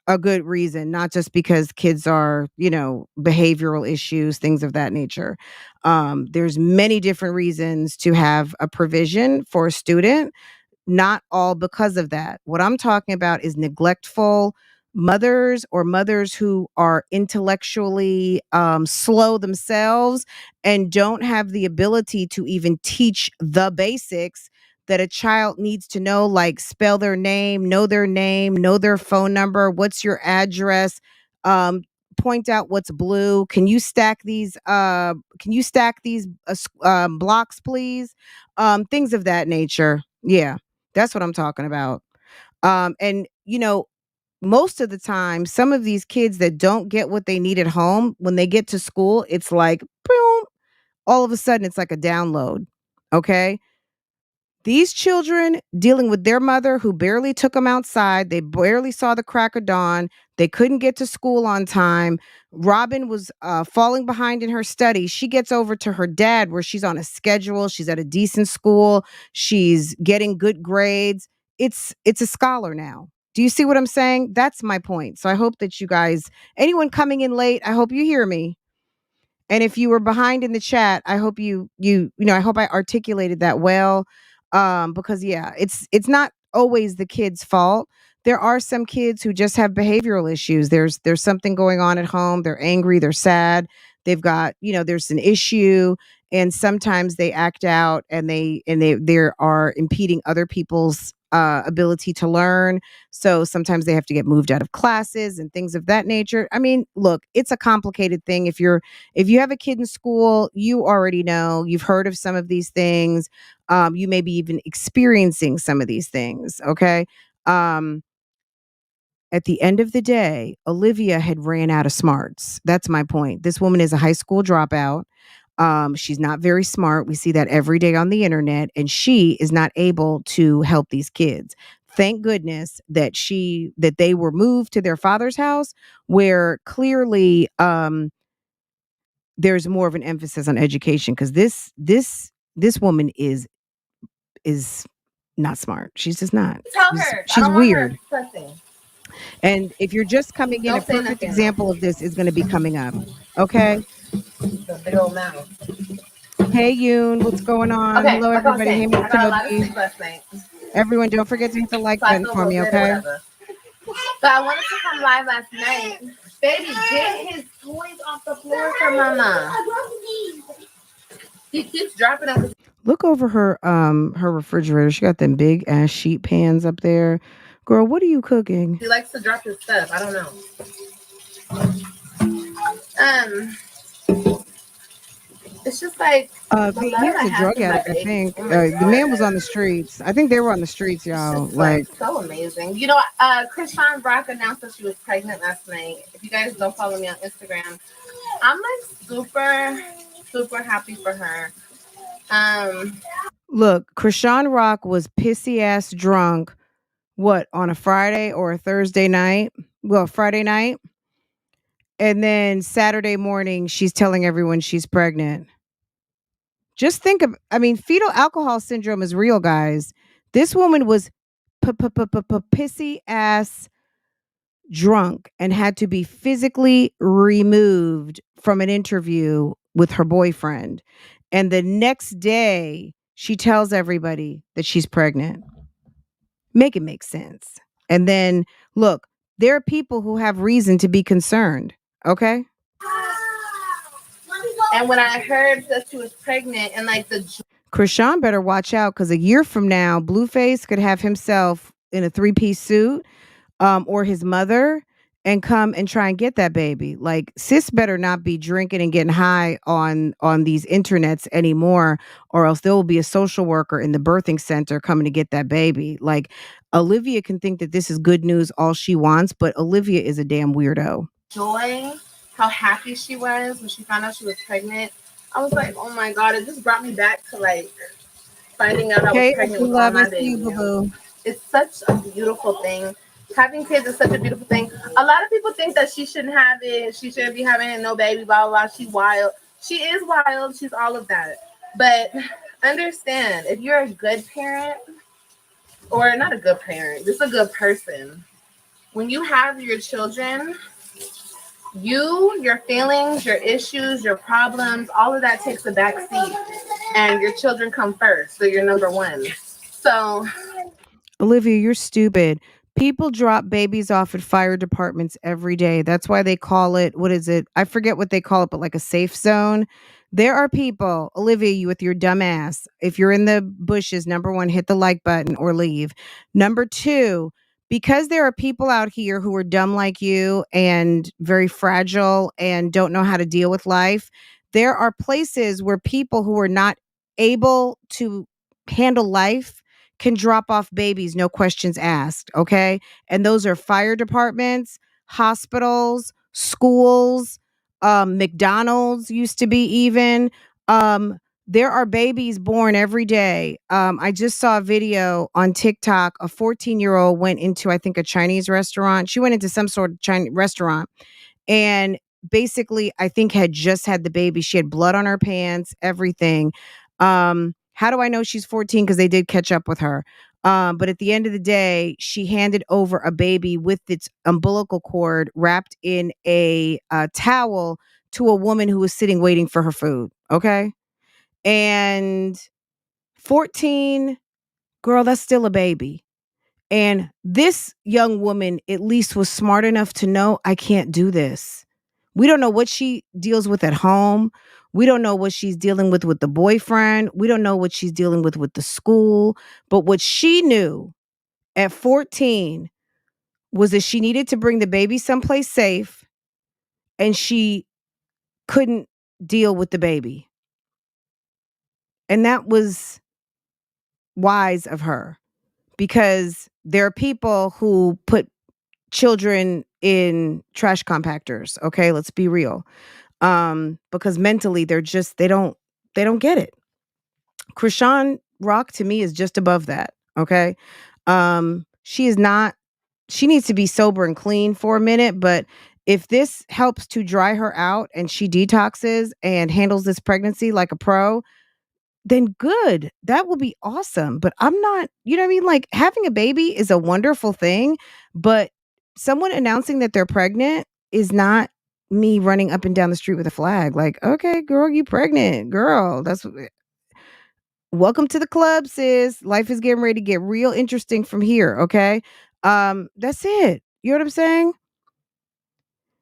a good reason, not just because kids are, behavioral issues, things of that nature. There's many different reasons to have a provision for a student, not all because of that. What I'm talking about is neglectful mothers or mothers who are intellectually slow themselves and don't have the ability to even teach the basics that a child needs to know, like spell their name, know their phone number, what's your address, um, point out what's blue. Can you stack these blocks, please? Things of that nature. Yeah. That's what I'm talking about. And most of the time, some of these kids that don't get what they need at home, when they get to school, it's like, boom, all of a sudden it's like a download. Okay. These children dealing with their mother who barely took them outside, they barely saw the crack of dawn, they couldn't get to school on time. Robin was falling behind in her studies. She gets over to her dad where she's on a schedule, she's at a decent school, she's getting good grades. It's a scholar now. Do you see what I'm saying? That's my point. So I hope that you guys, anyone coming in late, I hope you hear me. And if you were behind in the chat, I hope I hope I articulated that well. Because yeah, it's not always the kid's fault. There are some kids who just have behavioral issues. There's something going on at home. They're angry, they're sad. They've got, there's an issue, and sometimes they act out and they are impeding other people's ability to learn. So sometimes they have to get moved out of classes and things of that nature. I mean, look, it's a complicated thing. If you have a kid in school, you already know, you've heard of some of these things. You may be even experiencing some of these things. Okay. At the end of the day, Olivia had ran out of smarts. That's my point. This woman is a high school dropout. She's not very smart. We see that every day on the internet, and she is not able to help these kids. Thank goodness that they were moved to their father's house, where clearly there's more of an emphasis on education, because this woman is not smart. She's just not. Tell her. I She's don't want her weird. cussing. And if you're just coming in, Don't a say perfect nothing. example of this is going to be coming up. Okay. The big old mouth. Hey, Yoon, what's going on? Okay, Hello, like I was everybody. Hey, saying, Miss I got a lot of Toby. sleep last night. Everyone, don't forget to hit the like So I button feel for real me, good or okay? whatever. But I wanted to come live last night. Baby, get his toys off the floor for mama. He keeps dropping them. Look over her refrigerator. She got them big ass sheet pans up there. Girl, what are you cooking? He likes to drop his stuff. I don't know. It's just like He was a drug addict, I think. The man was on the streets. I think they were on the streets, y'all. Like so amazing. You know, Krishan Brock announced that she was pregnant last night. If you guys don't follow me on Instagram, I'm like super happy for her. Look, Krishan Rock was pissy ass drunk. What, on a Friday or a Thursday night? Well, Friday night. And then Saturday morning, she's telling everyone she's pregnant. Just think of, fetal alcohol syndrome is real, guys. This woman was pissy ass drunk and had to be physically removed from an interview with her boyfriend. And the next day, she tells everybody that she's pregnant. Make it make sense. And then, look, there are people who have reason to be concerned. Okay? And when I heard that she was pregnant and like Krishan better watch out, because a year from now, Blueface could have himself in a 3-piece suit, or his mother, and come and try and get that baby. Like, sis better not be drinking and getting high on these internets anymore, or else there will be a social worker in the birthing center coming to get that baby. Like, Olivia can think that this is good news all she wants, but Olivia is a damn weirdo. Joy, how happy she was when she found out she was pregnant. I was like, oh my God, it just brought me back to like finding out I was pregnant with all my babies. It's such a beautiful thing. Having kids is such a beautiful thing. A lot of people think that she shouldn't have it. She shouldn't be having it, no baby, blah, blah, blah. She wild. She is wild. She's all of that. But understand, if you're a good parent, or not a good parent, just a good person, when you have your children, your feelings, your issues, your problems, all of that takes a back seat. And your children come first. So you're number one. So Olivia, you're stupid. People drop babies off at fire departments every day. That's why they call it, what is it? I forget what they call it, but like a safe zone. There are people, Olivia, you with your dumb ass. If you're in the bushes, number one, hit the like button or leave. Number two, because there are people out here who are dumb like you and very fragile and don't know how to deal with life, there are places where people who are not able to handle life can drop off babies, no questions asked. Okay. And those are fire departments, hospitals, schools, McDonald's used to be even. There are babies born every day. I just saw a video on TikTok. A 14-year-old went into, I think, a Chinese restaurant. She went into some sort of Chinese restaurant and basically, I think had just had the baby. She had blood on her pants, everything. How do I know she's 14? Because they did catch up with her. But at the end of the day, she handed over a baby with its umbilical cord wrapped in a towel to a woman who was sitting waiting for her food. Okay. And 14, girl, that's still a baby. And this young woman at least was smart enough to know I can't do this. We don't know what she deals with at home. We don't know what she's dealing with the boyfriend. We don't know what she's dealing with the school. But what she knew at 14 was that she needed to bring the baby someplace safe and she couldn't deal with the baby. And that was wise of her because there are people who put children in trash compactors. Okay, let's be real. Because mentally they don't get it. Krishan Rock to me is just above that. Okay. She is not, she needs to be sober and clean for a minute, but if this helps to dry her out and she detoxes and handles this pregnancy like a pro, then good. That will be awesome. But I'm not, you know what I mean? Like having a baby is a wonderful thing, but someone announcing that they're pregnant is not me running up and down the street with a flag. Like, okay, girl, you pregnant. Girl, welcome to the club, sis. Life is getting ready to get real interesting from here. Okay. That's it. You know what I'm saying?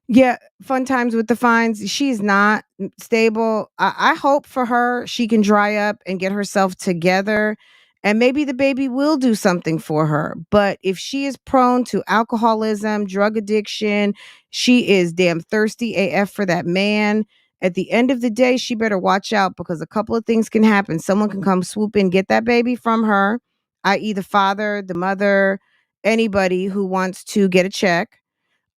Yeah, fun times with the fines. She's not stable. I hope for her she can dry up and get herself together. And maybe the baby will do something for her. But if she is prone to alcoholism, drug addiction, she is damn thirsty AF for that man. At the end of the day, she better watch out because a couple of things can happen. Someone can come swoop in, get that baby from her, i.e., the father, the mother, anybody who wants to get a check.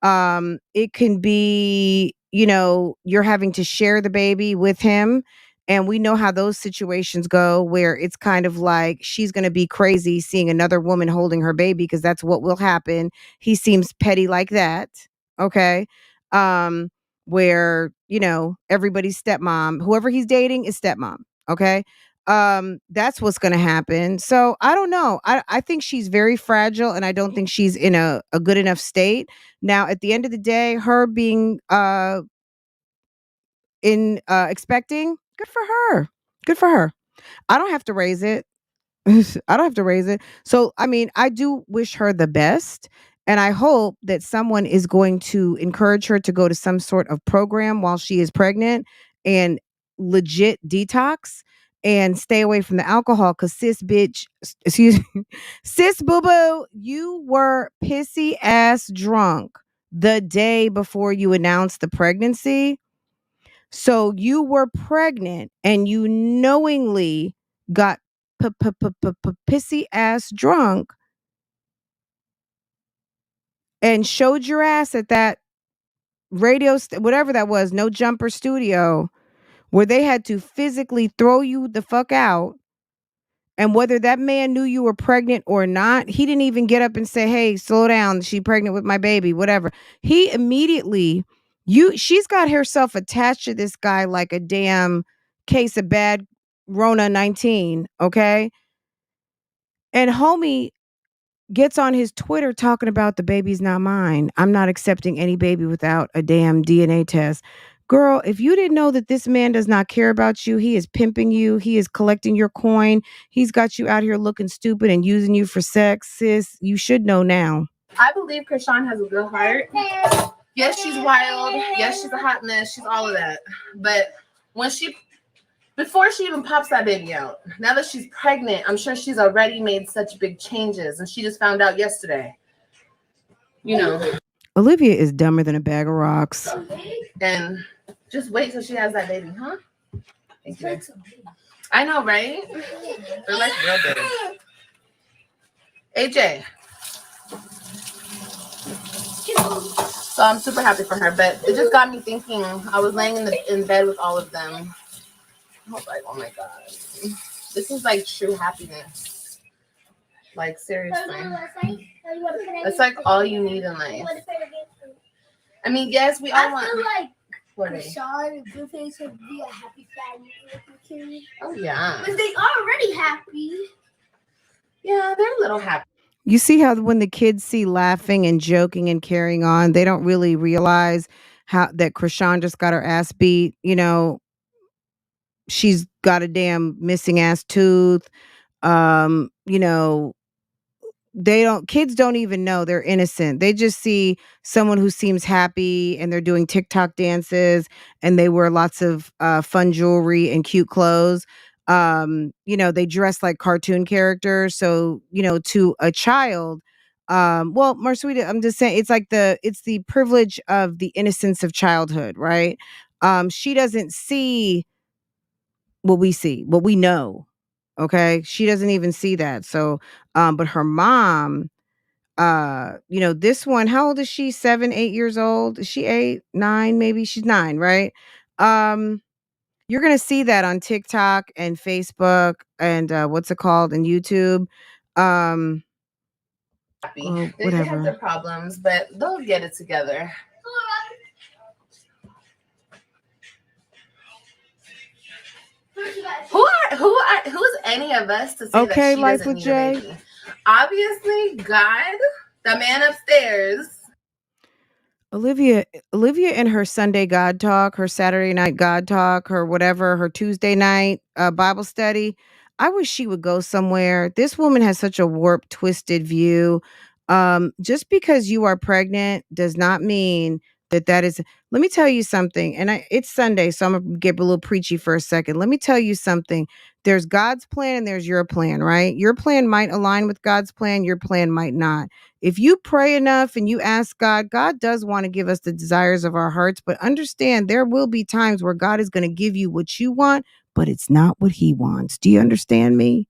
It can be, you're having to share the baby with him, and we know how those situations go where it's kind of like she's going to be crazy seeing another woman holding her baby because that's what will happen. He seems petty like that. Okay. um where everybody's stepmom, whoever he's dating is stepmom. Okay. That's what's going to happen. So I don't know. I think she's very fragile and I don't think she's in a good enough state. Now, at the end of the day, her being in expecting, good for her. Good for her. I don't have to raise it. I don't have to raise it. So, I mean, I do wish her the best. And I hope that someone is going to encourage her to go to some sort of program while she is pregnant and legit detox and stay away from the alcohol. Cause sis, bitch, excuse me, sis, boo boo, you were pissy ass drunk the day before you announced the pregnancy. So you were pregnant and you knowingly got pissy ass drunk and showed your ass at that whatever that was, no jumper studio, where they had to physically throw you the fuck out. And whether that man knew you were pregnant or not, he didn't even get up and say, hey, slow down. She pregnant with my baby, whatever. He immediately She's got herself attached to this guy like a damn case of bad Rona 19, okay? And homie gets on his Twitter talking about the baby's not mine. I'm not accepting any baby without a damn DNA test. Girl, if you didn't know that this man does not care about you, he is pimping you, he is collecting your coin, he's got you out here looking stupid and using you for sex, sis, you should know now. I believe Krishan has a good heart. Yes, she's wild. Yes, she's a hot mess. She's all of that. But before she even pops that baby out, now that she's pregnant, I'm sure she's already made such big changes. And she just found out yesterday. You know. Olivia is dumber than a bag of rocks. And just wait till she has that baby, huh? Thank you. I know, right? They're like real big. AJ. So I'm super happy for her, but it just got me thinking. I was laying in bed with all of them. I was like, oh my God. This is like true happiness. Like, seriously. It's like all you need in life. I mean, yes, we all want. Krishan and Blueface would be a happy family with the kids. Oh, yeah. But they are already happy. Yeah, they're a little happy. You see how when the kids see laughing and joking and carrying on, they don't really realize how that Krishan just got her ass beat. You know, she's got a damn missing ass tooth. You know, kids don't even know, they're innocent. They just see someone who seems happy and they're doing TikTok dances and they wear lots of fun jewelry and cute clothes. You know, they dress like cartoon characters. So, you know, to a child, well, Marsweeta, I'm just saying it's the privilege of the innocence of childhood, right? She doesn't see what we see, what we know. Okay. She doesn't even see that. So, but her mom, you know, this one, how old is she? 7, 8 years old? Is she 8, 9? Maybe she's 9, right? You're gonna see that on TikTok and Facebook and what's it called, and YouTube. Happy. Well, They have whatever. their problems, but they'll get it together. Who's any of us to say Okay, that she Life doesn't with need a Jay. baby? Obviously, God, the man upstairs. Olivia in her Sunday God talk, her Saturday night God talk, her whatever, her Tuesday night Bible study. I wish she would go somewhere. This woman has such a warped, twisted view. Just because you are pregnant does not mean that is. Let me tell you something. And it's Sunday, so I'm gonna get a little preachy for a second. Let me tell you something. There's God's plan and there's your plan, right? Your plan might align with God's plan. Your plan might not. If you pray enough and you ask God, God does want to give us the desires of our hearts, but understand there will be times where God is going to give you what you want, but it's not what he wants. Do you understand me?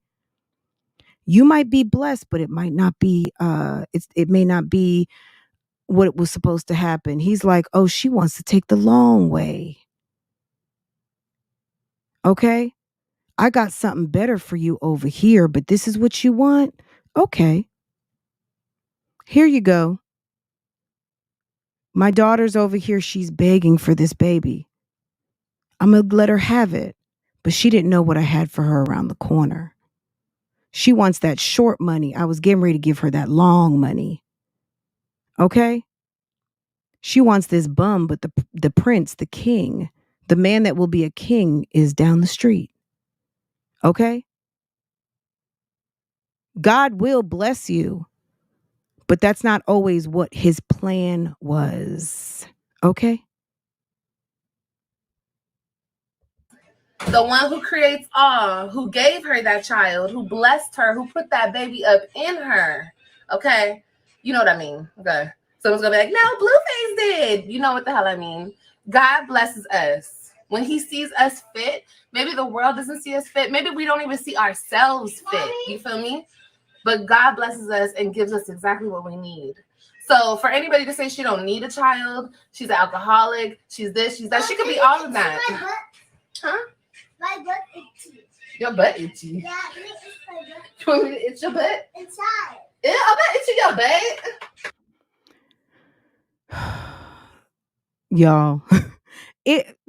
You might be blessed, but it might not be it may not be what was supposed to happen. He's like, "Oh, she wants to take the long way." Okay? I got something better for you over here, but this is what you want? Okay. Here you go. My daughter's over here. She's begging for this baby. I'm going to let her have it. But she didn't know what I had for her around the corner. She wants that short money. I was getting ready to give her that long money. Okay? She wants this bum, but the prince, the king, the man that will be a king is down the street. Okay? God will bless you, but that's not always what his plan was. Okay? The one who creates all, who gave her that child, who blessed her, who put that baby up in her. Okay? You know what I mean. Okay. Someone's going to be like, no, Blueface did. You know what the hell I mean. God blesses us. When he sees us fit, maybe the world doesn't see us fit. Maybe we don't even see ourselves fit. You feel me? But God blesses us and gives us exactly what we need. So for anybody to say she don't need a child, she's an alcoholic, she's this, she's that, she could be all of that. Huh? My butt itchy. Your butt itchy. Yeah, it makes my butt. You want me to itch your butt? Inside. Yeah, I'm not itching your butt. Y'all.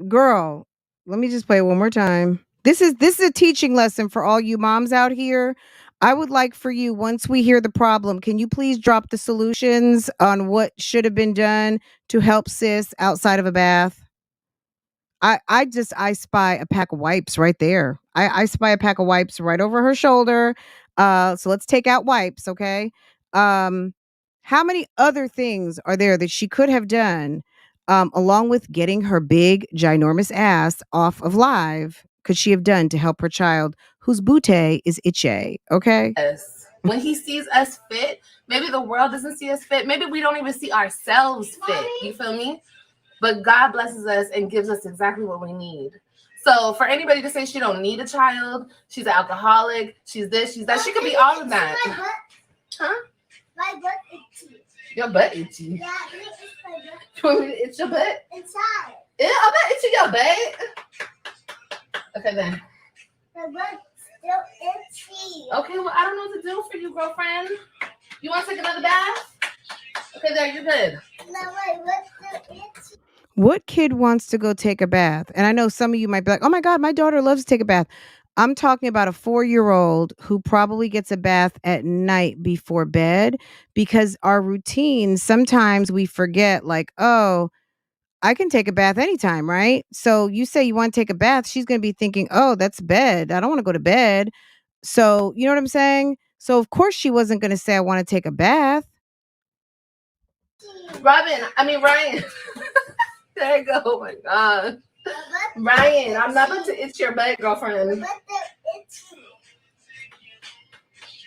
Girl, let me just play it one more time. This is a teaching lesson for all you moms out here. I would like for you, once we hear the problem, can you please drop the solutions on what should have been done to help sis outside of a bath? I spy a pack of wipes right there. I spy a pack of wipes right over her shoulder. So let's take out wipes, okay? Um, how many other things are there that she could have done, along with getting her big ginormous ass off of live? Could she have done to help her child whose booty is itchy? Okay. Us. When he sees us fit, maybe the world doesn't see us fit. Maybe we don't even see ourselves fit. You feel me? But God blesses us and gives us exactly what we need. So for anybody to say she don't need a child, she's an alcoholic, she's this, she's that, she could be all of that. Huh? My butt itchy. Your butt itchy. Yeah, it's my butt. You want me to itch your butt? Inside. Yeah, I'm not itching your butt. Okay then. My butt's still itchy. Okay, well I don't know what to do for you, girlfriend. You want to take another bath? Okay, there, you're good. No, my butt's still itchy. What kid wants to go take a bath? And I know some of you might be like, oh my God, my daughter loves to take a bath. I'm talking about a 4-year-old who probably gets a bath at night before bed, because our routine, sometimes we forget, like, oh, I can take a bath anytime, right? So you say you want to take a bath, she's going to be thinking, oh, that's bed. I don't want to go to bed. So, you know what I'm saying? So, of course, she wasn't going to say, I want to take a bath. Ryan. There you go. Oh my God. Ryan, I'm not about to itch your butt, girlfriend.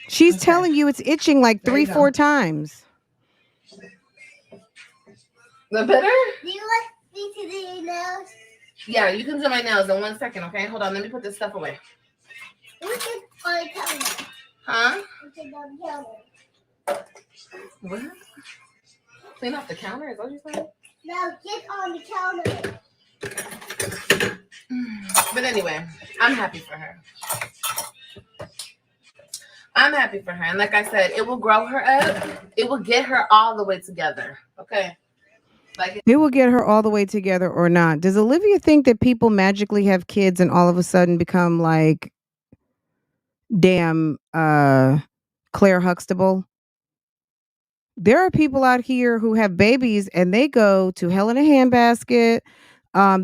She's telling you it's itching like 3-4 times. The better? Do you like me to do your nails? Yeah, you can do my nails in 1 second, okay? Hold on, let me put this stuff away. Look at on the counter. Huh? Look at on the counter. What? Clean off the counter? Is that what you said? Now get on the counter. But anyway, I'm happy for her. I'm happy for her. And like I said, it will grow her up. It will get her all the way together. Okay? It will get her all the way together or not. Does Olivia think that people magically have kids and all of a sudden become like damn Claire Huxtable? There are people out here who have babies and they go to hell in a handbasket.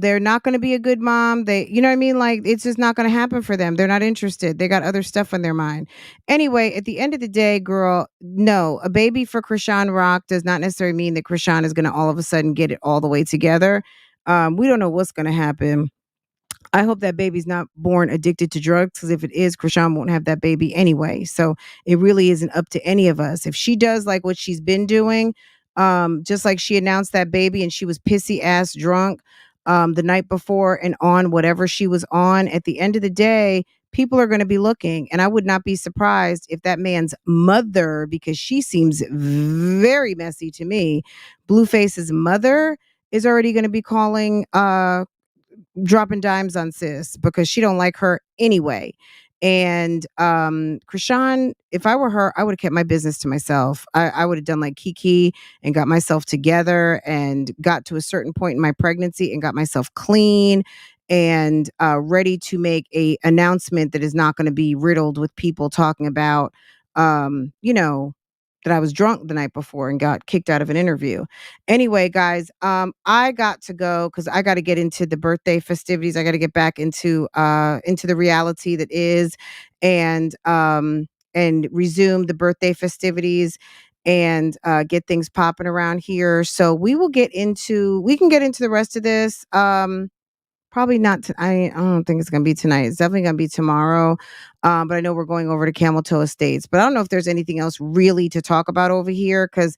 They're not going to be a good mom. You know what I mean? Like, it's just not going to happen for them. They're not interested. They got other stuff on their mind. Anyway, at the end of the day, girl, no, a baby for Krishan Rock does not necessarily mean that Krishan is going to all of a sudden get it all the way together. We don't know what's going to happen. I hope that baby's not born addicted to drugs, because if it is, Krishan won't have that baby anyway. So it really isn't up to any of us. If she does like what she's been doing, just like she announced that baby and she was pissy ass drunk the night before and on whatever she was on, at the end of the day, people are going to be looking. And I would not be surprised if that man's mother, because she seems very messy to me, Blueface's mother is already going to be calling dropping dimes on sis because she don't like her anyway. And Krishan, if I were her, I would have kept my business to myself. I would have done like Kiki and got myself together and got to a certain point in my pregnancy and got myself clean and ready to make a announcement that is not going to be riddled with people talking about that I was drunk the night before and got kicked out of an interview. Anyway, guys, I got to go because I got to get into the birthday festivities. I got to get back into the reality that is, and resume the birthday festivities and get things popping around here. So we can get into the rest of this. Probably not. I don't think it's gonna be tonight. It's definitely gonna be tomorrow. But I know we're going over to Camel Toe Estates. But I don't know if there's anything else really to talk about over here because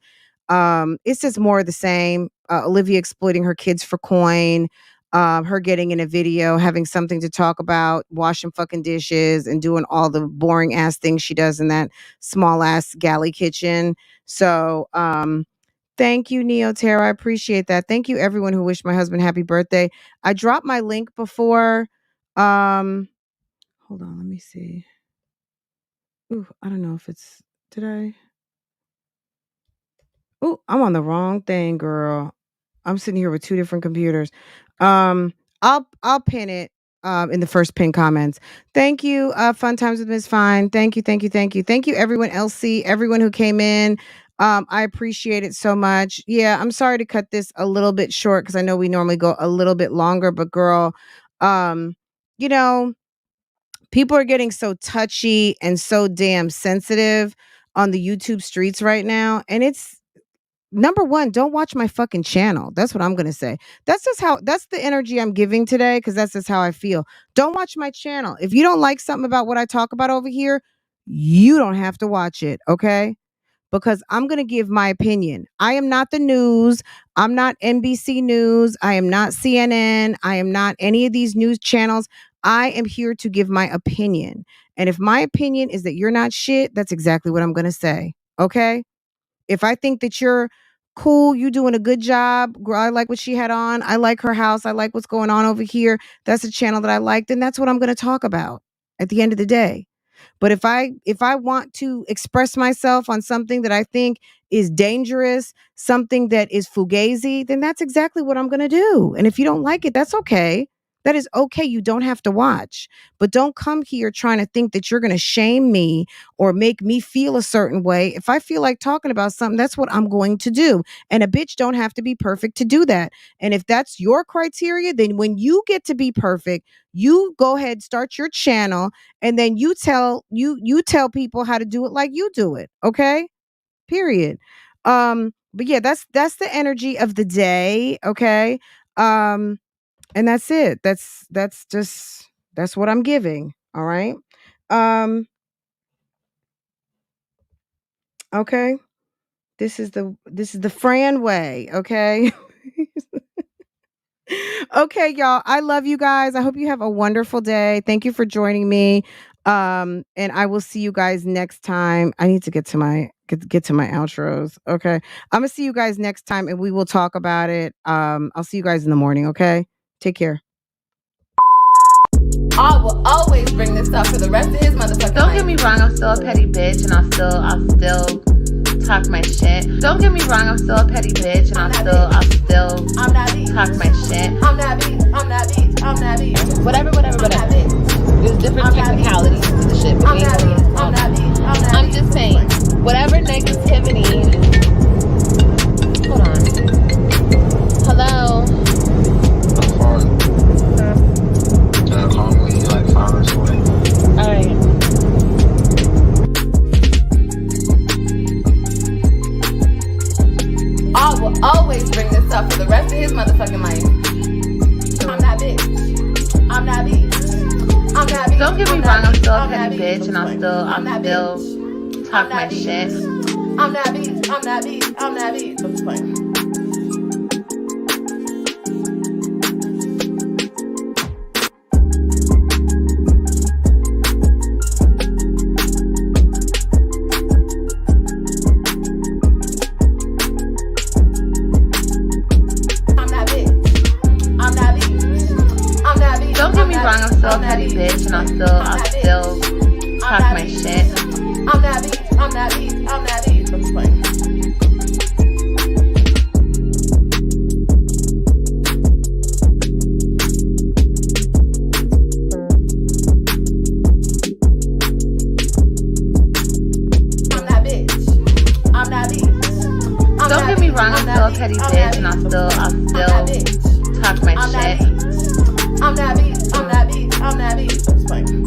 it's just more of the same. Olivia exploiting her kids for coin. Her getting in a video, having something to talk about, washing fucking dishes, and doing all the boring ass things she does in that small ass galley kitchen. So thank you, Neo Terra. I appreciate that. Thank you, everyone who wished my husband happy birthday. I dropped my link before. Hold on, let me see. Ooh, I don't know if it's did I? Ooh, I'm on the wrong thing, girl. I'm sitting here with 2 different computers. I'll pin it in the first pin comments. Thank you, Fun Times with Miss Fine. Thank you, thank you, thank you. Thank you, everyone, LC, everyone who came in. I appreciate it so much. Yeah, I'm sorry to cut this a little bit short because I know we normally go a little bit longer, but girl, you know, people are getting so touchy and so damn sensitive on the YouTube streets right now. And it's number one, don't watch my fucking channel. That's what I'm going to say. That's the energy I'm giving today because that's just how I feel. Don't watch my channel. If you don't like something about what I talk about over here, you don't have to watch it. Okay. Because I'm going to give my opinion. I am not the news. I'm not NBC News. I am not CNN. I am not any of these news channels. I am here to give my opinion. And if my opinion is that you're not shit, that's exactly what I'm going to say. Okay? If I think that you're cool, you doing a good job, girl, I like what she had on. I like her house. I like what's going on over here. That's a channel that I like. Then that's what I'm going to talk about at the end of the day. But if I want to express myself on something that I think is dangerous, something that is fugazi, then that's exactly what I'm going to do. And if you don't like it, that's okay. That is okay. You don't have to watch. But don't come here trying to think that you're going to shame me or make me feel a certain way. If I feel like talking about something, that's what I'm going to do. And a bitch don't have to be perfect to do that. And if that's your criteria, then when you get to be perfect, you go ahead, start your channel, and then you tell people how to do it like you do it. Okay? Period. But yeah, that's the energy of the day. Okay. And that's it. That's what I'm giving. All right. Okay. This is the Fran way. Okay. Okay, y'all. I love you guys. I hope you have a wonderful day. Thank you for joining me. And I will see you guys next time. I need to get to my outros. Okay. I'm gonna see you guys next time and we will talk about it. I'll see you guys in the morning. Okay. Take care. I will always bring this up for the rest of his motherfucking Don't get me wrong, I'm still a petty bitch and I'll still talk my shit. Don't get me wrong, I'm still a petty bitch and I'll still talk my shit. I'm that bitch. Whatever. There's different technicalities to the shit. But I'm just saying, whatever negativity. Hold on. Hello. Alright. I will always bring this up for the rest of his motherfucking life. I'm that bitch. Don't get me wrong, I'm still a petty bitch and I'll still talk my shit. I'm that bitch. I'm just playing. Don't get me wrong, I'm still a petty bitch and I'll still talk my shit. I'm that bitch. I'm just playing. Don't get me wrong, I'm still a petty bitch and I'll still talk my shit. I'm that bitch. I'm just playing.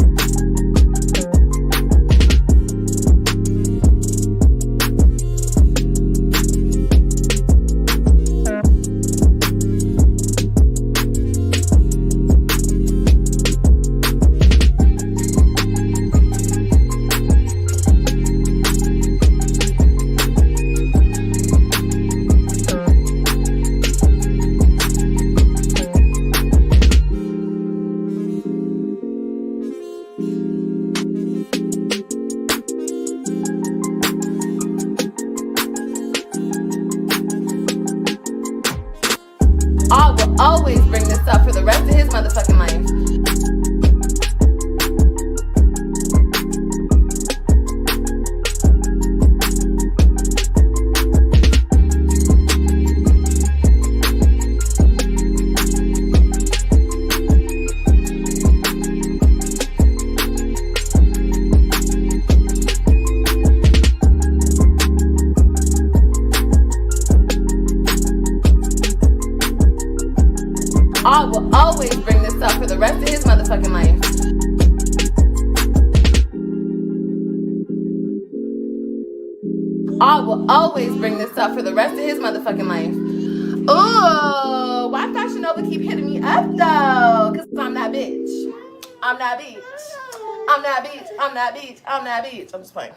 this up for the rest of his motherfucking life. I will always bring this up for the rest of his motherfucking life. Ooh, why Fashion Nova keep hitting me up though? Cause I'm that bitch. I'm that bitch. I'm that bitch. I'm that bitch. I'm that bitch. I'm just playing.